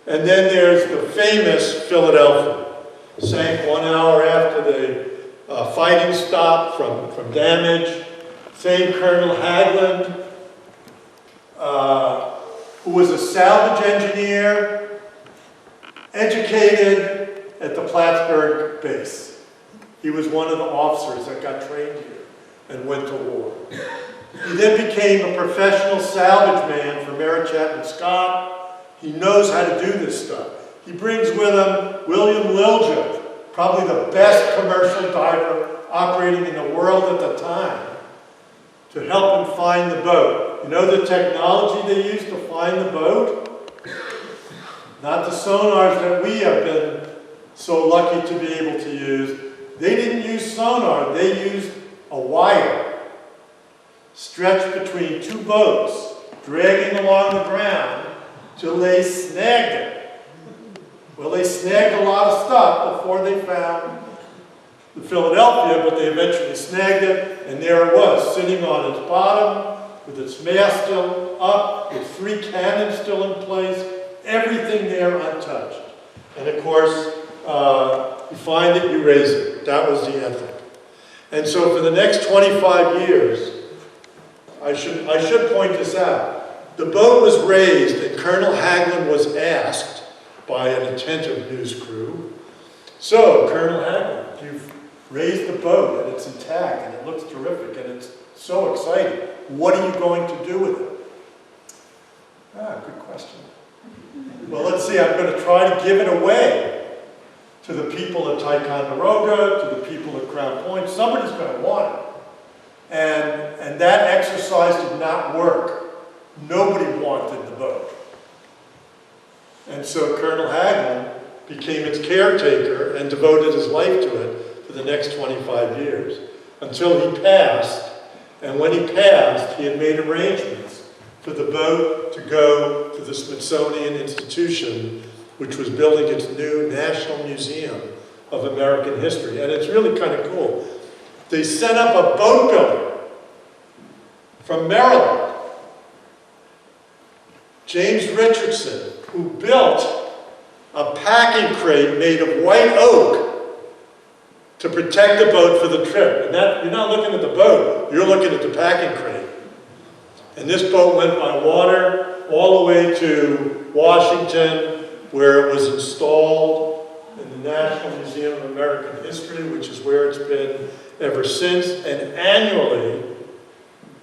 And then there's the famous Philadelphia. Sank 1 hour after the fighting stopped from damage. Same Colonel Haglund, who was a salvage engineer, educated at the Plattsburgh base. He was one of the officers that got trained here and went to war. He then became a professional salvage man for Merritt Chapman Scott. He knows how to do this stuff. He brings with him William Liljak, probably the best commercial diver operating in the world at the time, to help him find the boat. You know the technology they used to find the boat? Not the sonars that we have been so lucky to be able to use. They didn't use sonar, they used a wire stretched between two boats, dragging along the ground till they snagged it. Well, they snagged a lot of stuff before they found the Philadelphia, but they eventually snagged it, and there it was, sitting on its bottom, with its mast still up, with 3 cannons still in place, everything there untouched. And of course, you find it, you raise it. That was the ethic. And so for the next 25 years, I should point this out. The boat was raised, and Colonel Haglund was asked by an attentive news crew, so, Colonel Haglund, you've raised the boat, and it's intact, and it looks terrific, and it's so exciting. What are you going to do with it? Good question. Well, let's see, I'm going to try to give it away to the people at Ticonderoga, to the people at Crown Point. Somebody's going to want it. And that exercise did not work. Nobody wanted the boat. And so Colonel Haglund became its caretaker and devoted his life to it for the next 25 years, until he passed. And when he passed, he had made arrangements for the boat to go to the Smithsonian Institution, which was building its new National Museum of American History. And it's really kind of cool. They set up a boat builder from Maryland, James Richardson, who built a packing crate made of white oak to protect the boat for the trip. And that, you're not looking at the boat, you're looking at the packing crate. And this boat went by water all the way to Washington, where it was installed in the National Museum of American History, which is where it's been ever since, and annually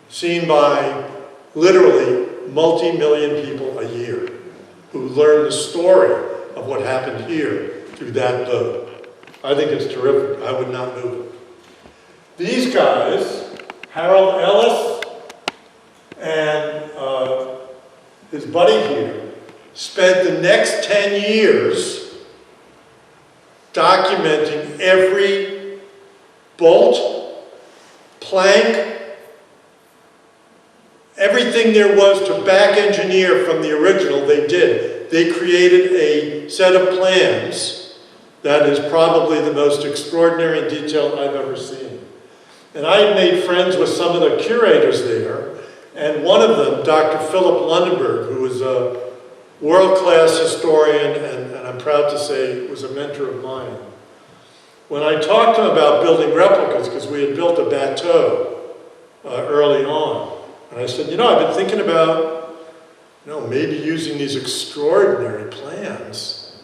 seen by literally multi-million people a year who learn the story of what happened here through that boat. I think it's terrific. I would not move it. These guys, Harold Ellis and his buddy here, spent the next 10 years documenting every bolt, plank, everything there was to back engineer from the original. They did. They created a set of plans that is probably the most extraordinary and detailed I've ever seen. And I had made friends with some of the curators there, and one of them, Dr. Philip Lundenberg, who was a world-class historian, and I'm proud to say was a mentor of mine. When I talked to him about building replicas, because we had built a bateau early on, and I said, I've been thinking about, maybe using these extraordinary plans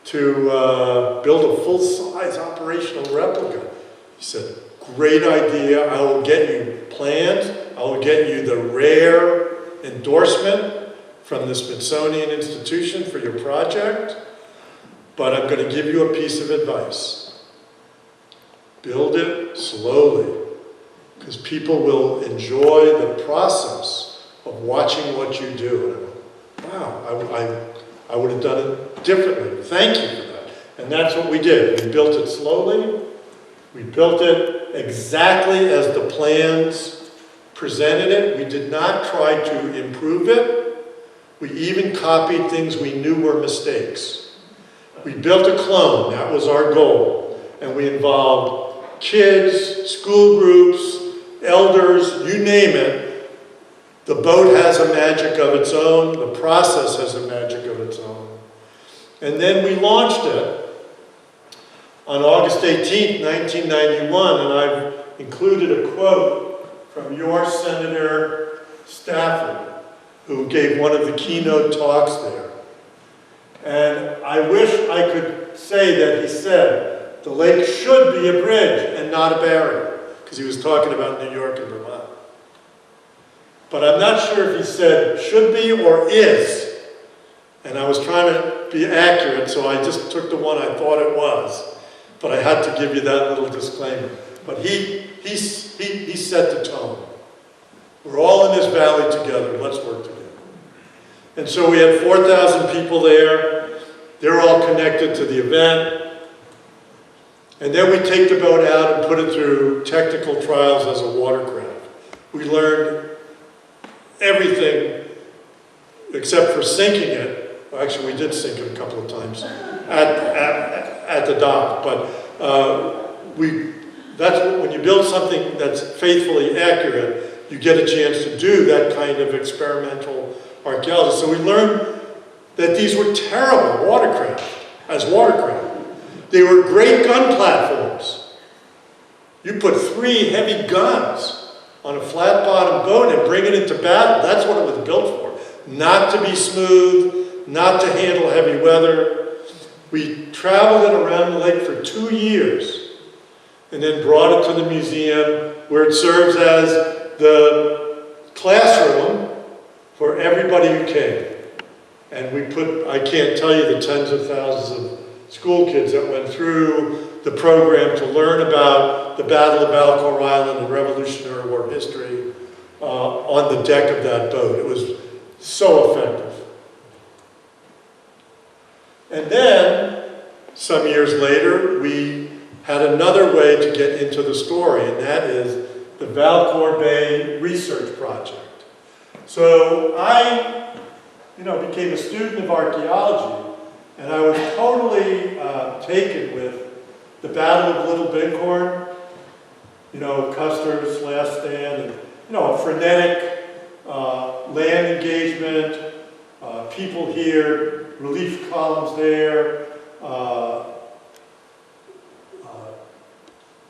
to build a full-size operational replica. He said, great idea. I will get you plans. I will get you the rare endorsement from the Smithsonian Institution for your project, but I'm going to give you a piece of advice. Build it slowly, because people will enjoy the process of watching what you do. And I went, wow, I would have done it differently. Thank you for that. And that's what we did. We built it slowly. We built it exactly as the plans presented it. We did not try to improve it. We even copied things we knew were mistakes. We built a clone. That was our goal. And we involved kids, school groups, elders, you name it. The boat has a magic of its own. The process has a magic of its own. And then we launched it on August 18th, 1991, and I've included a quote from your Senator Stafford, who gave one of the keynote talks there. And I wish I could say that he said, the lake should be a bridge and not a barrier, because he was talking about New York and Vermont. But I'm not sure if he said should be or is. And I was trying to be accurate, so I just took the one I thought it was. But I had to give you that little disclaimer. But he set the tone. We're all in this valley together. Let's work together. And so we had 4,000 people there. They're all connected to the event. And then we take the boat out and put it through technical trials as a watercraft. We learned everything except for sinking it. Actually, we did sink it a couple of times at the dock. But when you build something that's faithfully accurate, you get a chance to do that kind of experimental archaeology. So we learned that these were terrible watercraft, as watercraft. They were great gun platforms. You put 3 heavy guns on a flat-bottom boat and bring it into battle. That's what it was built for. Not to be smooth, not to handle heavy weather. We traveled it around the lake for 2 years and then brought it to the museum where it serves as the classroom for everybody who came. And we put, I can't tell you the tens of thousands of school kids that went through the program to learn about the Battle of Valcour Island and Revolutionary War history on the deck of that boat. It was so effective. And then, some years later, we had another way to get into the story, and that is the Valcour Bay Research Project. So I, became a student of archaeology, and I was totally taken with the Battle of Little Bighorn, Custer's last stand, and, a frenetic land engagement, people here, relief columns there,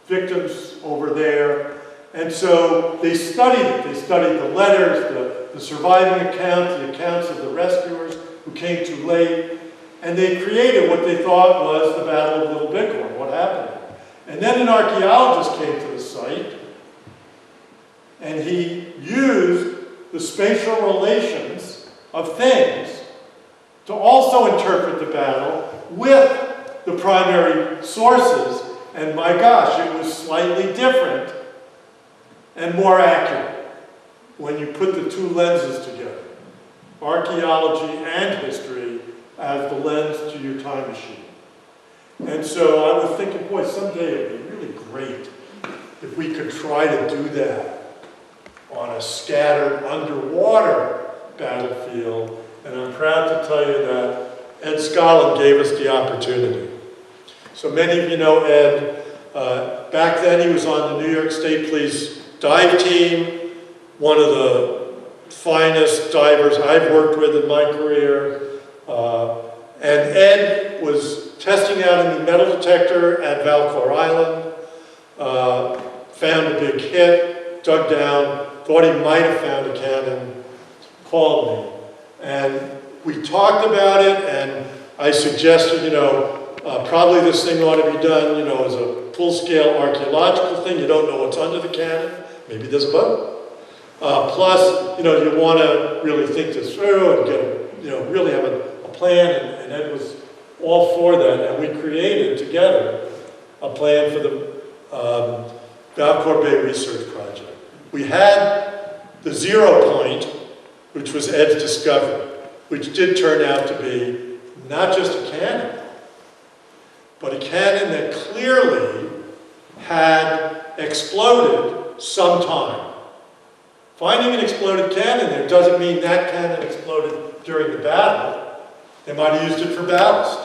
victims over there. And so they studied it. They studied the letters, the surviving accounts, the accounts of the rescuers who came too late, and they created what they thought was the Battle of Little Bighorn, what happened there. And then an archaeologist came to the site, and he used the spatial relations of things to also interpret the battle with the primary sources. And my gosh, it was slightly different and more accurate when you put the two lenses together, archaeology and history as the lens to your time machine. And so I was thinking, boy, someday it would be really great if we could try to do that on a scattered underwater battlefield. And I'm proud to tell you that Ed Scollin gave us the opportunity. So many of you know Ed. Back then he was on the New York State Police dive team, one of the finest divers I've worked with in my career. And Ed was testing out a new metal detector at Valcour Island, found a big hit, dug down, thought he might have found a cannon, called me. And we talked about it, and I suggested, probably this thing ought to be done, as a full-scale archaeological thing. You don't know what's under the cannon. Maybe there's a boat. Plus, you want to really think this through and get, really have a plan, and Ed was all for that, and we created together a plan for the Valcour Bay Research Project. We had the 0 point, which was Ed's discovery, which did turn out to be not just a cannon, but a cannon that clearly had exploded sometime. Finding an exploded cannon there doesn't mean that cannon exploded during the battle. They might have used it for ballast,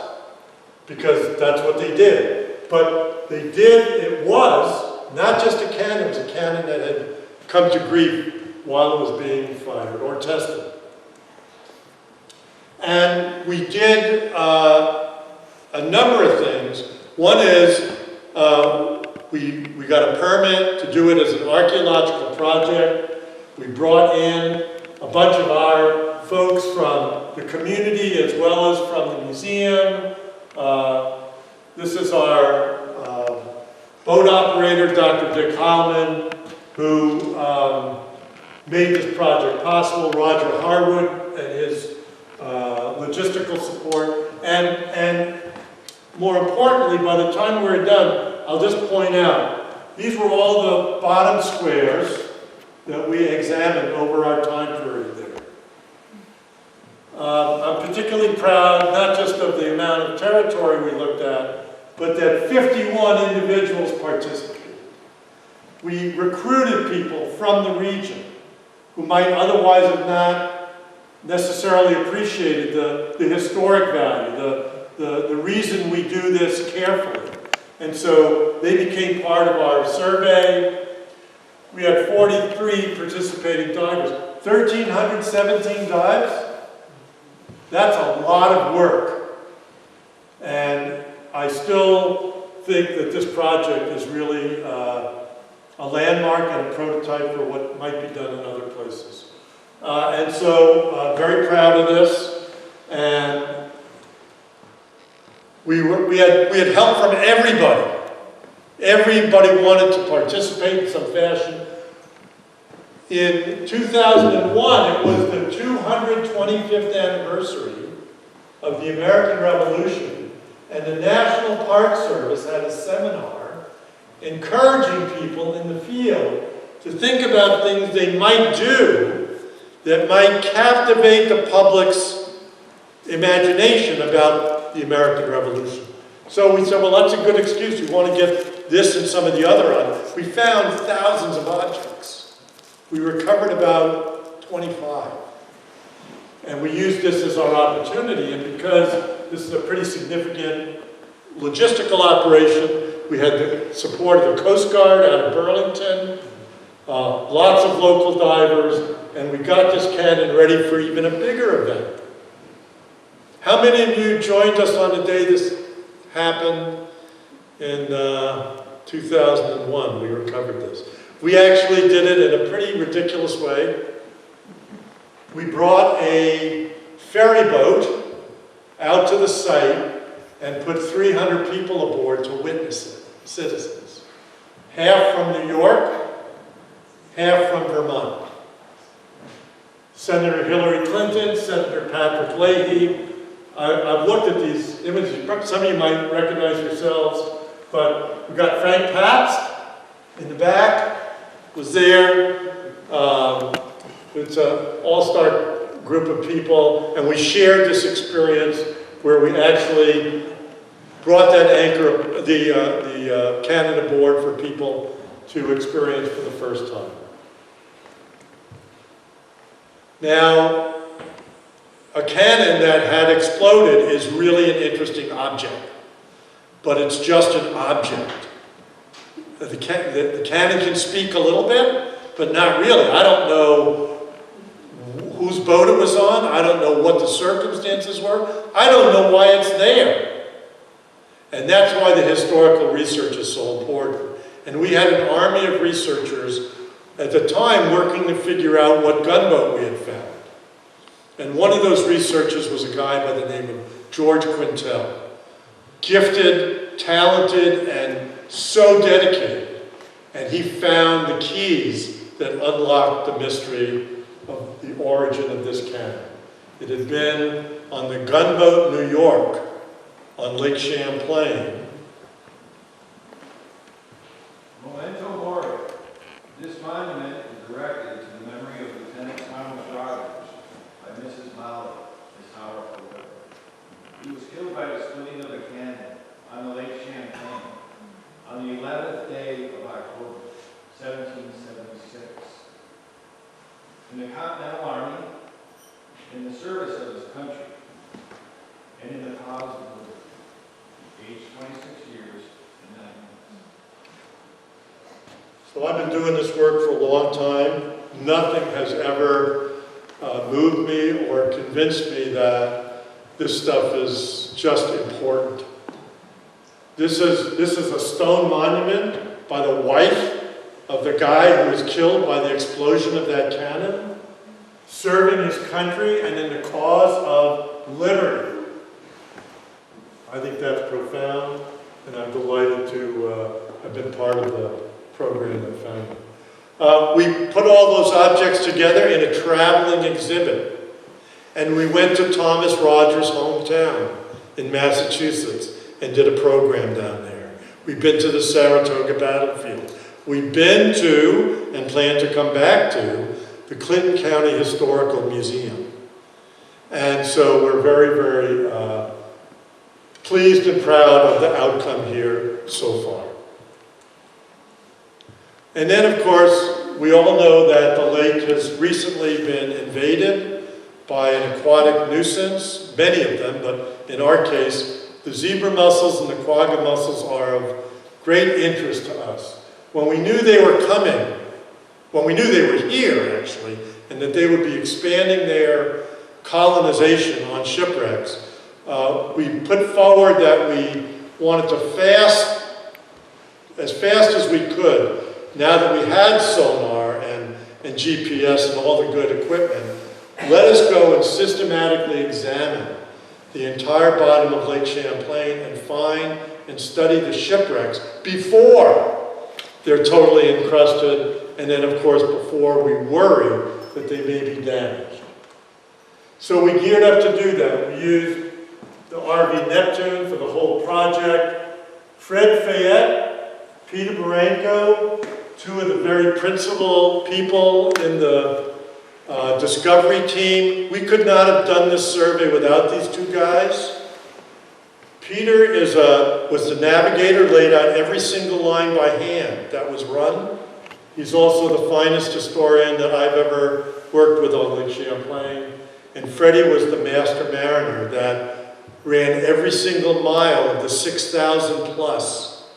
because that's what they did. But they did, it was not just a cannon, it was a cannon that had come to grief while it was being fired or tested. And we did a number of things. One is we got a permit to do it as an archaeological project. We brought in a bunch of our folks from the community as well as from the museum. This is our boat operator, Dr. Dick Holman, who made this project possible, Roger Harwood and his logistical support. And more importantly, by the time we're done, I'll just point out, these were all the bottom squares that we examined over our time period there. I'm particularly proud, not just of the amount of territory we looked at, but that 51 individuals participated. We recruited people from the region who might otherwise have not necessarily appreciated the historic value, the reason we do this carefully. And so they became part of our survey. We had 43 participating divers, 1,317 dives. That's a lot of work. And I still think that this project is really a landmark and a prototype for what might be done in other places. And so very proud of this. And we had help from everybody. Everybody wanted to participate in some fashion. In 2001, it was the 225th anniversary of the American Revolution, and the National Park Service had a seminar encouraging people in the field to think about things they might do that might captivate the public's imagination about the American Revolution. So we said, well, that's a good excuse. We want to get this and some of the other items. We found thousands of objects. We recovered about 25. And we used this as our opportunity, and because this is a pretty significant logistical operation, we had the support of the Coast Guard out of Burlington, lots of local divers, and we got this cannon ready for even a bigger event. How many of you joined us on the day this happened in 2001? We recovered this. We actually did it in a pretty ridiculous way. We brought a ferry boat out to the site and put 300 people aboard to witness it, citizens. Half from New York, half from Vermont. Senator Hillary Clinton, Senator Patrick Leahy. I've looked at these images. Some of you might recognize yourselves, but we've got Frank Pabst in the back, was there. It's an all-star group of people, and we shared this experience where we actually brought that anchor, the cannon aboard for people to experience for the first time. Now, a cannon that had exploded is really an interesting object, but it's just an object. The cannon can speak a little bit, but not really. I don't know whose boat it was on. I don't know what the circumstances were. I don't know why it's there. And that's why the historical research is so important. And we had an army of researchers at the time working to figure out what gunboat we had found. And one of those researchers was a guy by the name of George Quintel. Gifted, talented, and so dedicated. And he found the keys that unlocked the mystery of the origin of this cannon. It had been on the gunboat New York on Lake Champlain. Memento Mori. This monument is erected to the memory of Lieutenant Thomas Rogers by Mrs. Molly, Miss Howard. He 26 years and 9 months. So I've been doing this work for a long time. Nothing has ever moved me or convinced me that this stuff is just important. This is a stone monument by the wife of the guy who was killed by the explosion of that cannon, serving his country and in the cause of liberty. I think that's profound, and I'm delighted to have been part of the program that found it. We put all those objects together in a traveling exhibit, and we went to Thomas Rogers' hometown in Massachusetts and did a program down there. We've been to the Saratoga battlefield. We've been to, and plan to come back to, the Clinton County Historical Museum. And so we're very, very pleased and proud of the outcome here so far. And then, of course, we all know that the lake has recently been invaded by an aquatic nuisance, many of them, but in our case, the zebra mussels and the quagga mussels are of great interest to us. When we knew they were coming, when we knew they were here, actually, and that they would be expanding their colonization on shipwrecks, we put forward that we wanted to fast as we could, now that we had sonar and GPS and all the good equipment. Let us go and systematically examine the entire bottom of Lake Champlain and find and study the shipwrecks before they're totally encrusted, and then of course before we worry that they may be damaged. So we geared up to do that. We used the RV Neptune for the whole project. Fred Fayette, Peter Baranko, two of the very principal people in the discovery team. We could not have done this survey without these two guys. Peter was the navigator, laid out every single line by hand that was run. He's also the finest historian that I've ever worked with on Lake Champlain. And Freddie was the master mariner that ran every single mile of the 6,000 plus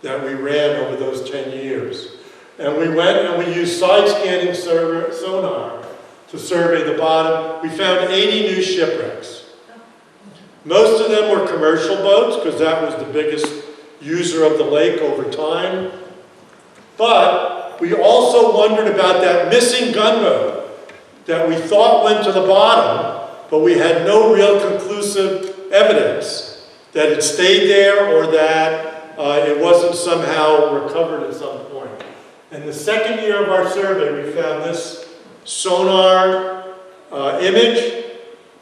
that we ran over those 10 years. And we went and we used side-scanning sonar to survey the bottom. We found 80 new shipwrecks. Most of them were commercial boats, because that was the biggest user of the lake over time. But we also wondered about that missing gunboat that we thought went to the bottom, but we had no real conclusive evidence that it stayed there or that it wasn't somehow recovered at some point. In the second year of our survey, we found this sonar image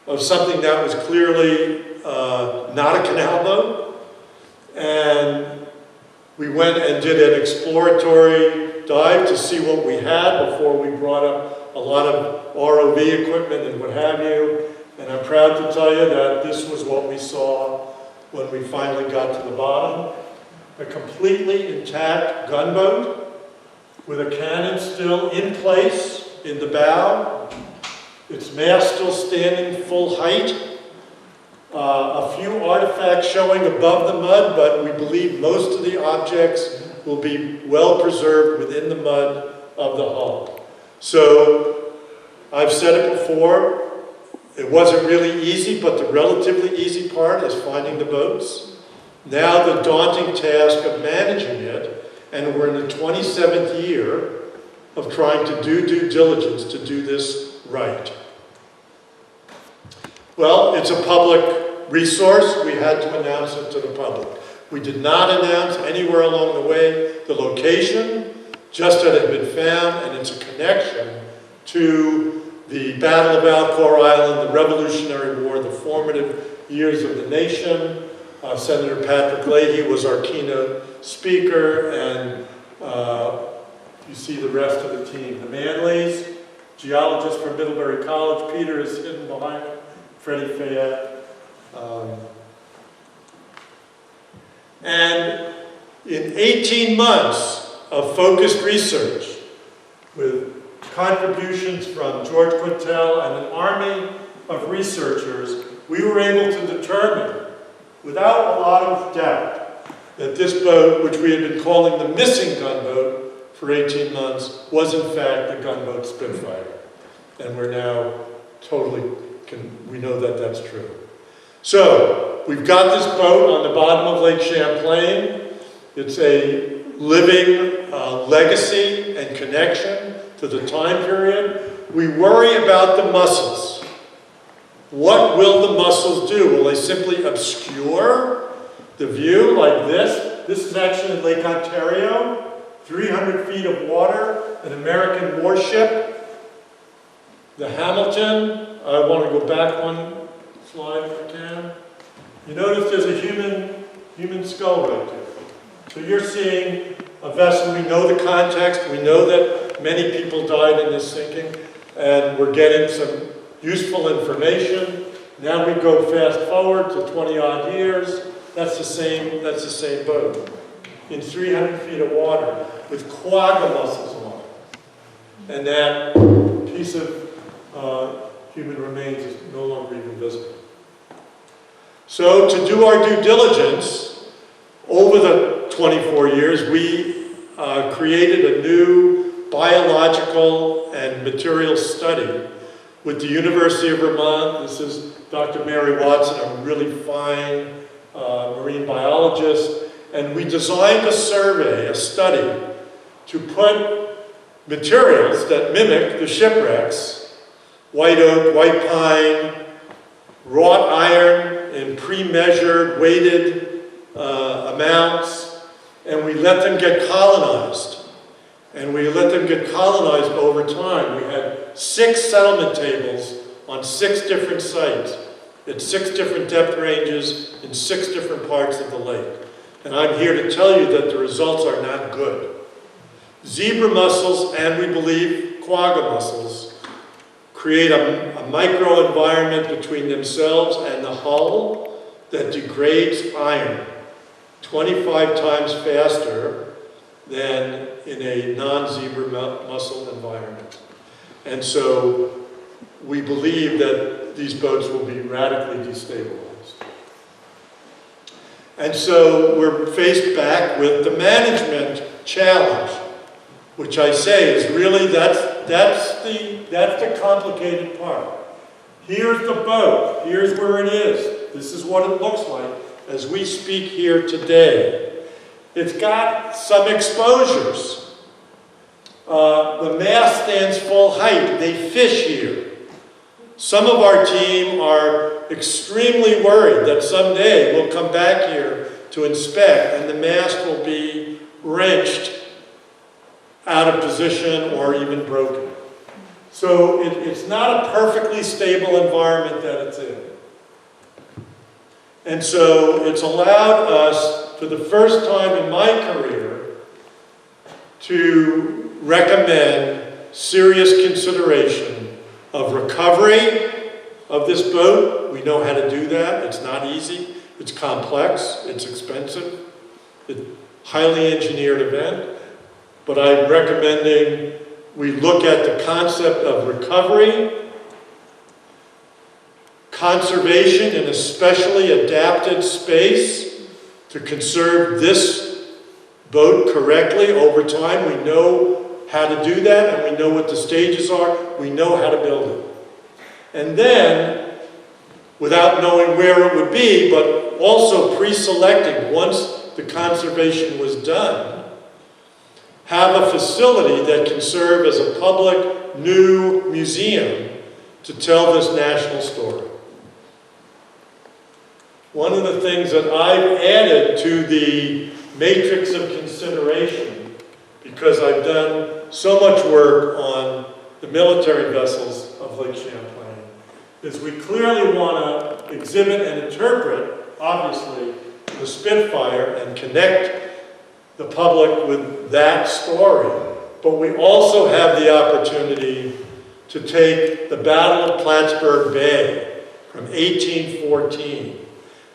of something that was clearly not a canal boat. And we went and did an exploratory dive to see what we had before we brought up a lot of ROV equipment and what have you. And I'm proud to tell you that this was what we saw when we finally got to the bottom. A completely intact gunboat with a cannon still in place in the bow, its mast still standing full height, a few artifacts showing above the mud, but we believe most of the objects will be well preserved within the mud of the hull. So I've said it before, it wasn't really easy, but the relatively easy part is finding the boats. Now the daunting task of managing it, and we're in the 27th year of trying to do due diligence to do this right. Well, it's a public resource. We had to announce it to the public. We did not announce anywhere along the way the location, just that it had been found, and it's a connection to the Battle of Alcor Island, the Revolutionary War, the formative years of the nation. Senator Patrick Leahy was our keynote speaker, and you see the rest of the team. The Manleys, geologist from Middlebury College. Peter is hidden behind him. Freddie Fayette. And in 18 months of focused research, with contributions from George Quintel and an army of researchers, we were able to determine, without a lot of doubt, that this boat, which we had been calling the missing gunboat for 18 months, was in fact the gunboat Spitfire. And we're now totally, we know that that's true. So, we've got this boat on the bottom of Lake Champlain. It's a living legacy and connection to the time period. We worry about the mussels. What will the mussels do? Will they simply obscure the view like this? This is actually Lake Ontario, 300 feet of water, an American warship, the Hamilton. I want to go back one slide if I can. You notice there's a human skull right there. So you're seeing a vessel. We know the context. We know that many people died in this sinking, and we're getting some useful information. Now we go fast forward to 20-odd years. That's the same boat in 300 feet of water with quagga mussels on it. And that piece of human remains is no longer even visible. So to do our due diligence, over the 24 years, we created a new biological and material study with the University of Vermont. This is Dr. Mary Watson, a really fine marine biologist. And we designed a survey, a study, to put materials that mimic the shipwrecks, white oak, white pine, wrought iron in pre-measured, weighted amounts, and we let them get colonized. And we let them get colonized over time. We had 6 settlement tables on 6 different sites, at 6 different depth ranges in 6 different parts of the lake. And I'm here to tell you that the results are not good. Zebra mussels, and we believe quagga mussels, create a microenvironment between themselves and the hull that degrades iron 25 times faster than in a non-zebra mussel environment. And so we believe that these boats will be radically destabilized. And so we're faced back with the management challenge, which I say is really, that's the complicated part. Here's the boat, here's where it is. This is what it looks like as we speak here today. It's got some exposures. The mast stands full height. They fish here. Some of our team are extremely worried that someday we'll come back here to inspect and the mast will be wrenched out of position or even broken. So it's not a perfectly stable environment that it's in. And so it's allowed us, for the first time in my career, to recommend serious consideration of recovery of this boat. We know how to do that. It's not easy. It's complex. It's expensive. It's a highly engineered event. But I'm recommending we look at the concept of recovery, conservation in a specially adapted space to conserve this boat correctly over time. We know how to do that, and we know what the stages are. We know how to build it. And then, without knowing where it would be, but also pre-selecting once the conservation was done, have a facility that can serve as a public new museum to tell this national story. One of the things that I've added to the matrix of consideration, because I've done so much work on the military vessels of Lake Champlain, is we clearly want to exhibit and interpret, obviously, the Spitfire and connect the public with that story. But we also have the opportunity to take the Battle of Plattsburgh Bay from 1814,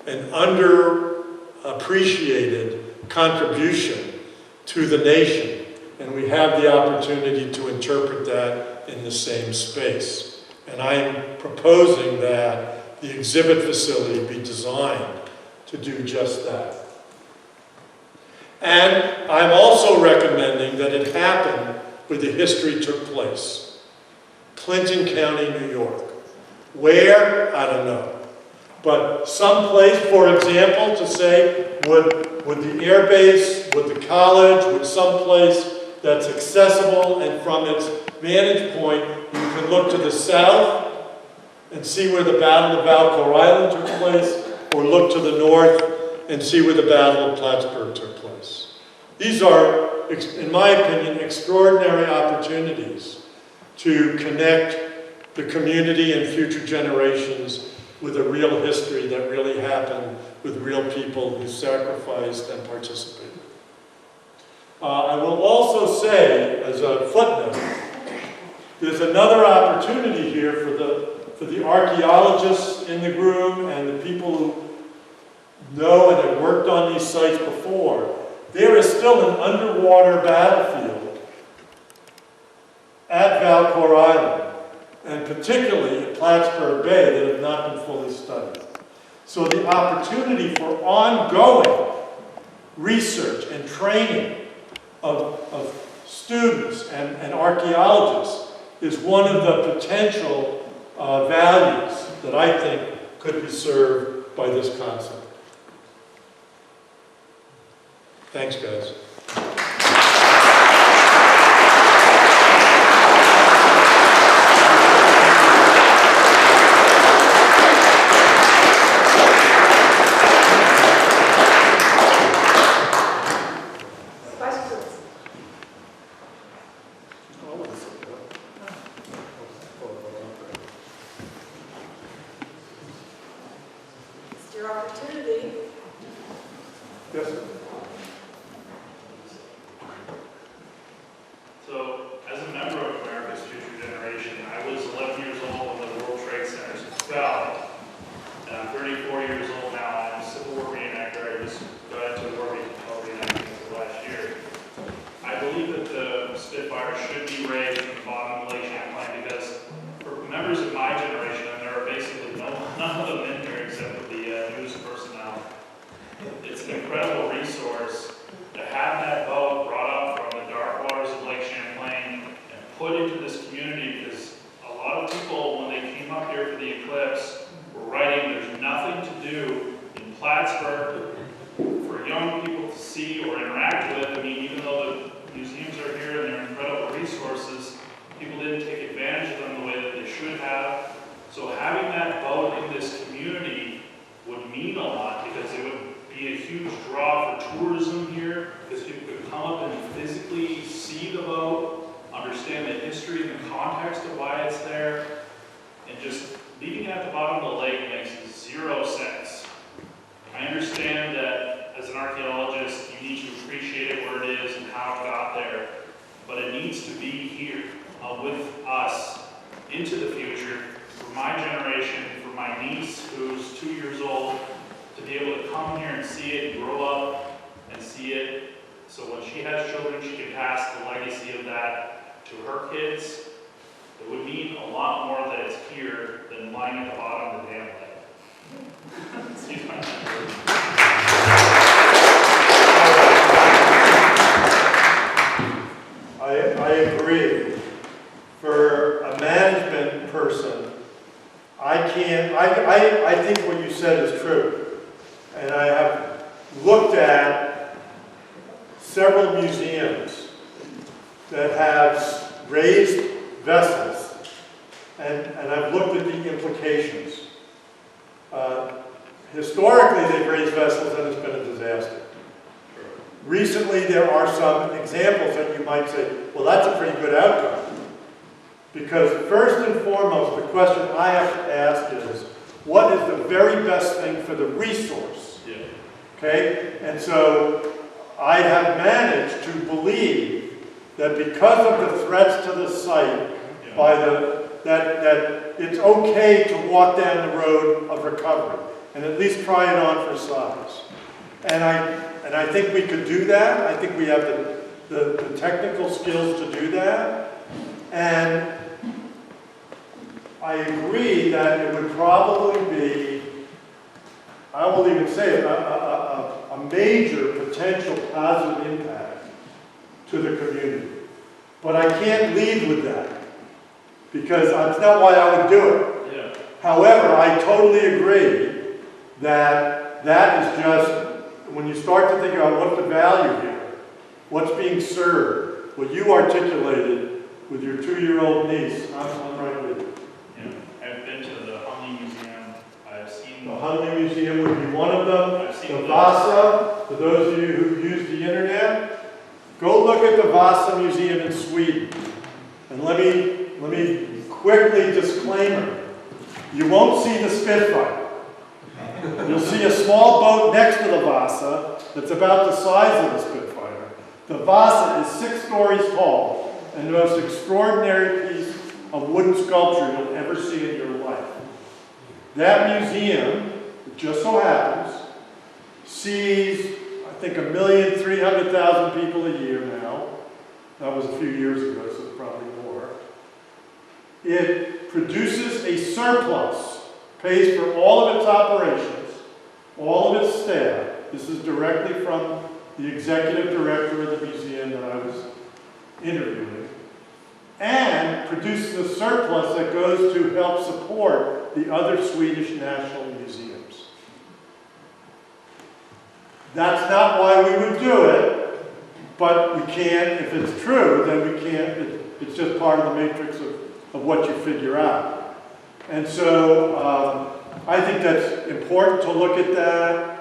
an underappreciated contribution to the nation, and we have the opportunity to interpret that in the same space. And I am proposing that the exhibit facility be designed to do just that. And I'm also recommending that it happen where the history took place. Clinton County, New York. Where? I don't know. But someplace, for example, to say, would the air base, would the college, would someplace that's accessible, and from its vantage point, you can look to the south and see where the Battle of Valcour Island took place, or look to the north and see where the Battle of Plattsburgh took place. These are, in my opinion, extraordinary opportunities to connect the community and future generations with a real history that really happened with real people who sacrificed and participated. I will also say, as a footnote, there's another opportunity here for the archaeologists in the room and the people who know and have worked on these sites before. There is still an underwater battlefield at Valcour Island, and particularly at Plattsburgh Bay, that have not been fully studied. So the opportunity for ongoing research and training of students and archaeologists is one of the potential values that I think could be served by this concept. Thanks, guys. Spitfire should be raised from the bottom of Lake Champlain because for members of my generation, and there are basically none of them in here except for the news personnel, it's an incredible resource to have that boat brought up from the dark waters of Lake Champlain and put into this community, because a lot of people, when they came up here for the eclipse, were writing there's nothing to do in Plattsburgh for young people to see or interact with. I mean, even though the museums are here and they're incredible resources, people didn't take advantage of them the way that they should have. So having that boat in this community would mean a lot, because it would be a huge draw for tourism here, because people could come up and physically see the boat, understand the history and the context of why it's there, and just leaving it at the bottom of the lake makes zero sense. I understand that as an archaeologist, you need to appreciate it where it is and how it got there, but it needs to be here with us into the future, for my generation, for my niece who's 2 years old, to be able to come here and see it, and grow up and see it, so when she has children, she can pass the legacy of that to her kids. It would mean a lot more that it's here than lying at the bottom of the damn lake. Excuse my language. I agree. For a management person, I think what you said is true. And I have looked at several museums that have raised vessels, and I've looked at the implications. Historically, they've raised vessels and it's been a disaster. Recently, there are some examples that you might say, well, that's a pretty good outcome. Because first and foremost, the question I have to ask is, what is the very best thing for the resource? Yeah. Okay? And so I have managed to believe that because of the threats to the site, that it's okay to walk down the road of recovery and at least try it on for size. And I think we could do that. I think we have the technical skills to do that. And I agree that it would probably be, I will even say it, a major potential positive impact to the community. But I can't lead with that, because that's not why I would do it. Yeah. However, I totally agree that that is just, when you start to think about what's the value here, what's being served, what you articulated with your 2-year-old niece, I'm right with you. Yeah. I've been to the Hunley Museum. I've seen The Hunley Museum would be one of them. I've seen The the- Vasa, for those of you who use the internet, go look at the Vasa Museum in Sweden. And let me quickly disclaimer. You won't see the Spitfire. You'll see a small boat next to the Vasa that's about the size of the Spitfire. The Vasa is 6 stories tall and the most extraordinary piece of wooden sculpture you'll ever see in your life. That museum, it just so happens, sees, I think, 1,300,000 people a year now. That was a few years ago, so probably more. It produces a surplus, pays for all of its operations, all of its staff. This is directly from the executive director of the museum that I was interviewing. And produces a surplus that goes to help support the other Swedish national museums. That's not why we would do it, but we can't, if it's true, then we can't, it's just part of the matrix of what you figure out. And so I think that's important to look at that.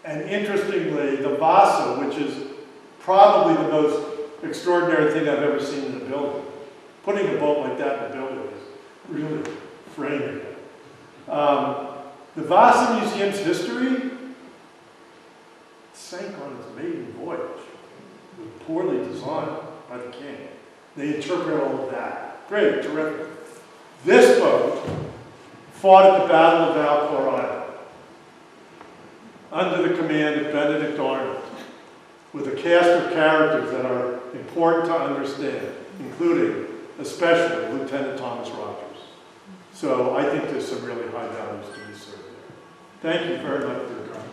And interestingly, the Vasa, which is probably the most extraordinary thing I've ever seen in a building. Putting a boat like that in a building is really framing it. The Vasa Museum's history sank on its maiden voyage. It was poorly designed by the king. They interpret all of that. Great, terrific. This boat fought at the Battle of Valcour Island under the command of Benedict Arnold, with a cast of characters that are important to understand, including, especially, Lieutenant Thomas Rogers. So I think there's some really high values to be served there. Thank you very much for your time.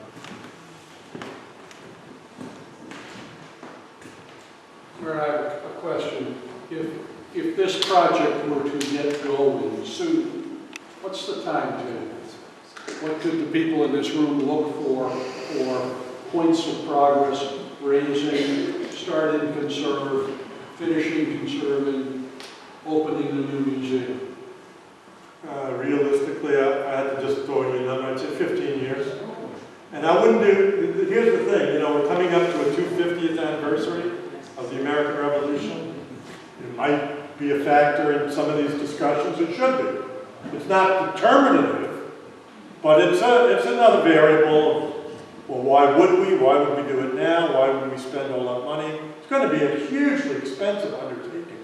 Where I have a question. If this project were to get going soon, what's the timetable? What could the people in this room look for points of progress, raising, starting conserve, finishing conserving, opening the new museum? Realistically, I had to just throw you a number. I'd say 15 years. And I wouldn't do, here's the thing, we're coming up to a 250th anniversary of the American Revolution. It might be a factor in some of these discussions. It should be. It's not determinative, but it's another variable of, well, why would we? Why would we do it now? Why would we spend all that money? It's going to be a hugely expensive undertaking.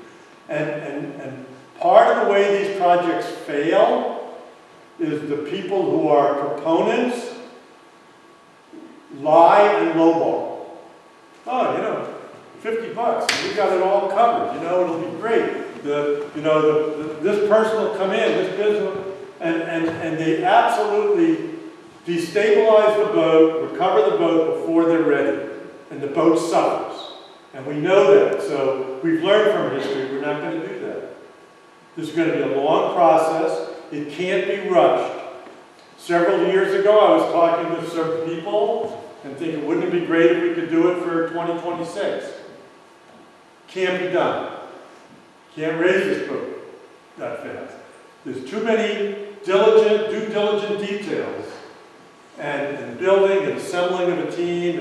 And part of the way these projects fail is the people who are proponents lie and lowball. Oh, $50, we got it all covered. It'll be great. This person will come in, this business, and they absolutely destabilize the boat, recover the boat before they're ready, and the boat suffers. And we know that, so we've learned from history we're not going to do that. This is going to be a long process. It can't be rushed. Several years ago, I was talking with some people and thinking, wouldn't it be great if we could do it for 2026? Can't be done. Can't raise this boat that fast. There's too many due diligent details and building and assembling of a team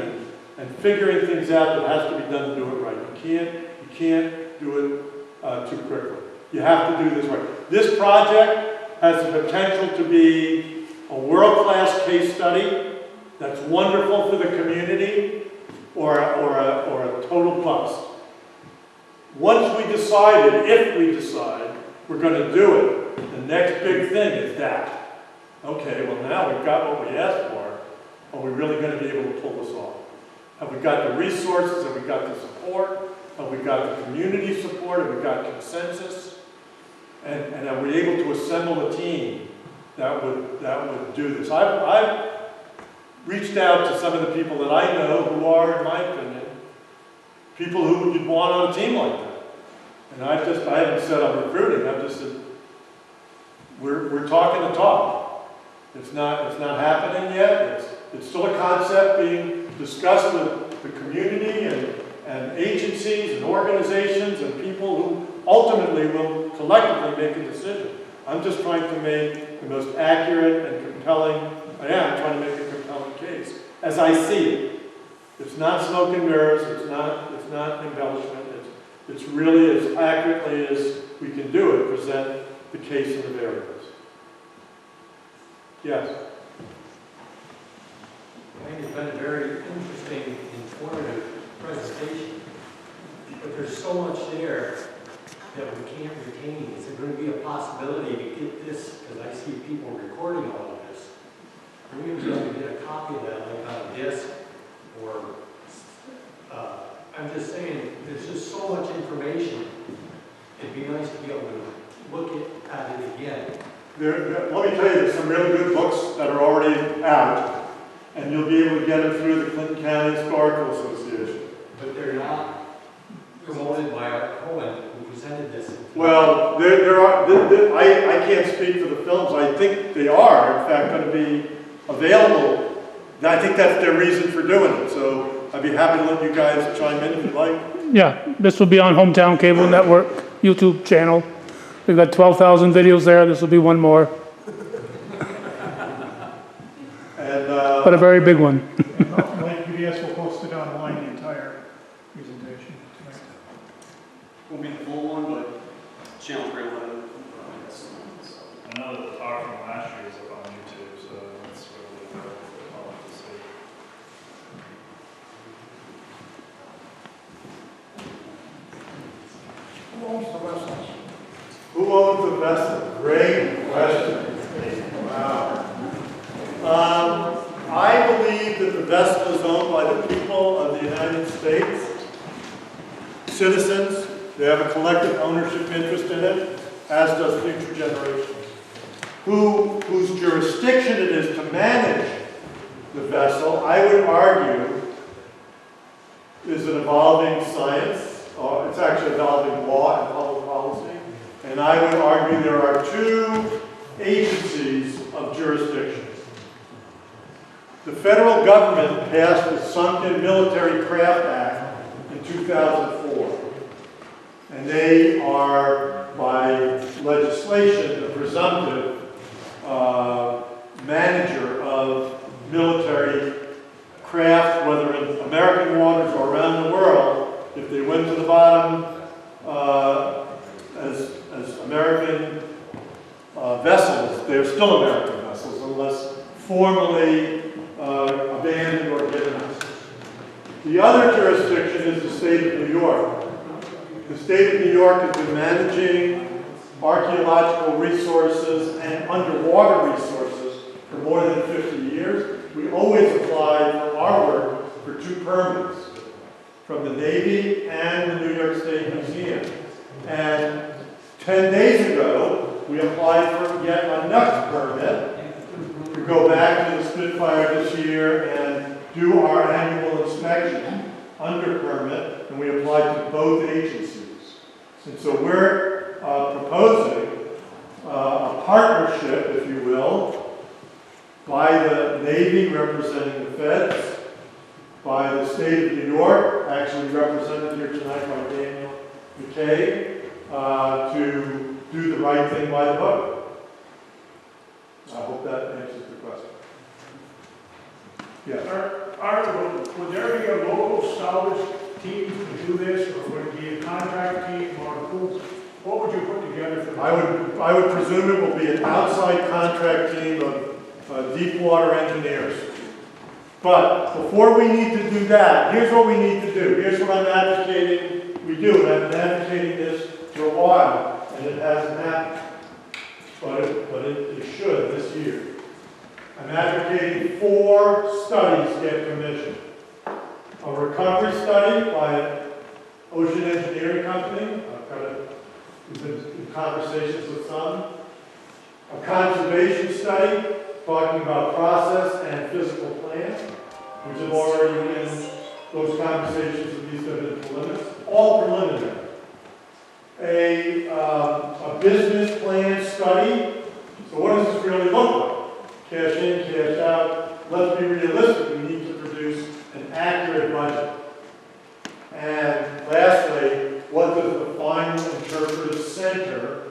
and figuring things out that has to be done to do it right. You can't do it too quickly. You have to do this right. This project has the potential to be a world-class case study that's wonderful for the community or a total bust. Once we decided, if we decide we're going to do it, the next big thing is that. Okay, well now we've got what we asked for. Are we really going to be able to pull this off? Have we got the resources? Have we got the support? Have we got the community support? Have we got consensus? And are we able to assemble a team that would do this. I've reached out to some of the people that I know who are, in my opinion, people who you'd want on a team like that. And I haven't said I'm recruiting, I've just said, we're talking the talk. It's not happening yet. It's still a concept being discussed with the community and agencies and organizations and people who ultimately will collectively make a decision. I'm just trying to make the most accurate and compelling, I am trying to make a compelling case, as I see it. It's not smoke and mirrors, it's not embellishment, it's really as accurately as we can do it, present the case and the variables. Yes? I think it's been a very interesting, informative presentation, but there's so much there that we can't retain. Is there going to be a possibility to get this, because I see people recording all of this, are we going to be able to get a copy of that, like on a disc, or, I'm just saying, there's just so much information, it'd be nice to be able to look at it again. Let me tell you, there's some really good books that are already out, and you'll be able to get them through the Clinton County Historical Association. But they're not promoted by Art Kohn, who presented this. Well, there are. I can't speak for the films. I think they are, in fact, going to be available. I think that's their reason for doing it. So I'd be happy to let you guys chime in if you'd like. Yeah, this will be on Hometown Cable Network YouTube channel. We've got 12,000 videos there. This will be one more, but a very big one. Lake PBS will post it online, the entire presentation tonight. Won't be the full one, but Channel 3 will have it. I know that the talk from last year is up on YouTube, so that's really fun to see. Who owns the vessels? Who owns the vessel? Great question. Wow. I believe that the vessel is owned by the people of the United States, citizens. They have a collective ownership interest in it, as does future generations. Whose jurisdiction it is to manage the vessel, I would argue, is an evolving science. It's actually evolving law and public policy. And I would argue there are two agencies of jurisdiction. The federal government passed the Sunken Military Craft Act in 2004. And they are, by legislation, the presumptive manager of military craft, whether in American waters or around the world. If they went to the bottom as American vessels, they're still American vessels unless formally abandoned or given up. The other jurisdiction is the state of New York. The state of New York has been managing archaeological resources and underwater resources for more than 50 years. We always applied for our work for 2 permits, from the Navy and the New York State Museum. And 10 days ago, we applied for yet another permit to go back to the Spitfire this year and do our annual inspection under permit, and we applied to both agencies. And so we're proposing a partnership, if you will, by the Navy representing the feds, by the state of New York, actually represented here tonight by Daniel McKay, to do the right thing by the boat. I hope that answers the question. Yes. Would there be a local salvage team to do this, or would it be a contract team, or what would you put together for that? I would presume it will be an outside contract team of deep water engineers. But before we need to do that, here's what we need to do. Here's what I'm advocating we do. And I've been advocating this for a while, and it hasn't happened. But it should this year. I'm advocating 4 studies get commissioned. A recovery study by an ocean engineering company. We've been in conversations with some. a conservation study talking about process and physical plan, which have already been, those conversations at least have been preliminary, all preliminary. A business plan study. So what does this really look like? Cash in, cash out. Let's be realistic. We need to produce an accurate budget. And lastly, what does the final interpretive center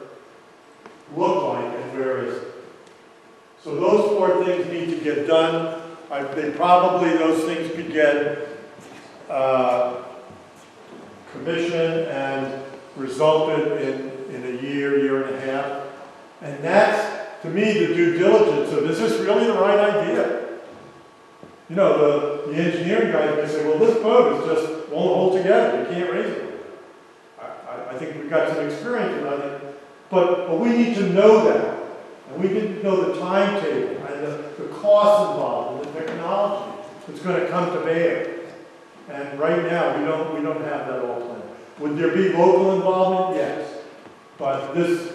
look like and where is it? So those four things need to get done. Those things could get commissioned and resulted in a year and a half. And that's, to me, the due diligence of, is this really the right idea? You know, the engineering guy can say, well, this boat is just won't hold together. You can't raise it. I think we've got some experience with it. But we need to know that. And we need to know the timetable and the costs involved and the technology that's going to come to bear. And right now, we don't have that all planned. Would there be local involvement? Yes. But this,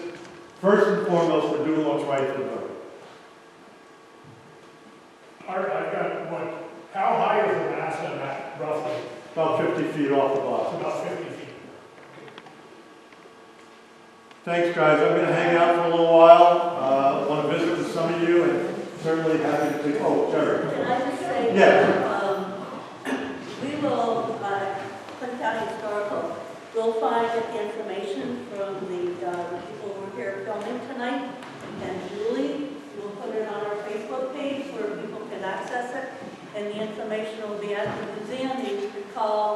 first and foremost, we're doing what's right for the boat. Art, I've got one. How high is the mast on that, roughly? About 50 feet off the bottom. About 50 feet. Thanks, guys. I'm going to hang out for a little while. I want to visit with some of you, and certainly happy to. Oh, Jerry. Can I just say, we will, Clinton County Historical, will find the information from the people who are here filming tonight, and Julie will put it on our Facebook page where people can access it, and the information will be at the museum. You can call,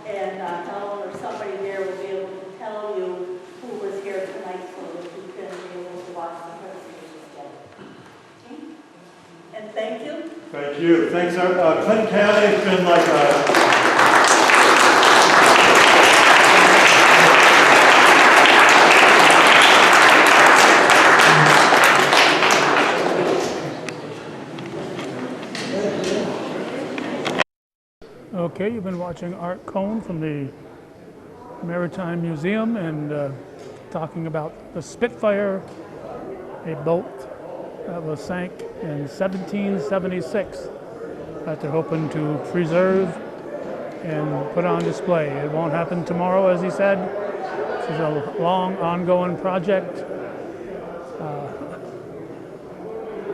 and Helen or somebody there will be able to tell you who was here tonight so that you can be able to watch the presentation again. Okay? And thank you. Thank you. Thanks. Clinton County has been like a... Okay, you've been watching Art Kohn from the Maritime Museum and talking about the Spitfire, a boat that was sank in 1776 that they're hoping to preserve and put on display. It won't happen tomorrow, as he said. This is a long, ongoing project.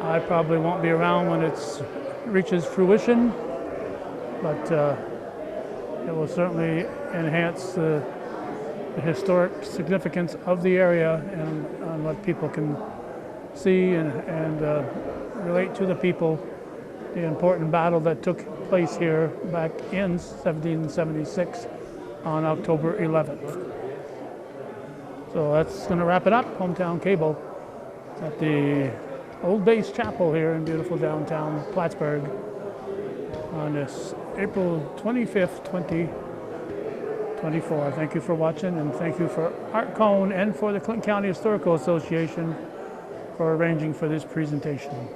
I probably won't be around when it reaches fruition, but it will certainly enhance the historic significance of the area and what people can see and relate to the people the important battle that took place here back in 1776 on October 11th. So that's going to wrap it up. Hometown Cable at the Old Base Chapel here in beautiful downtown Plattsburgh on this April 25th, 2024. Thank you for watching, and thank you for Art Kohn and for the Clinton County Historical Association for arranging for this presentation.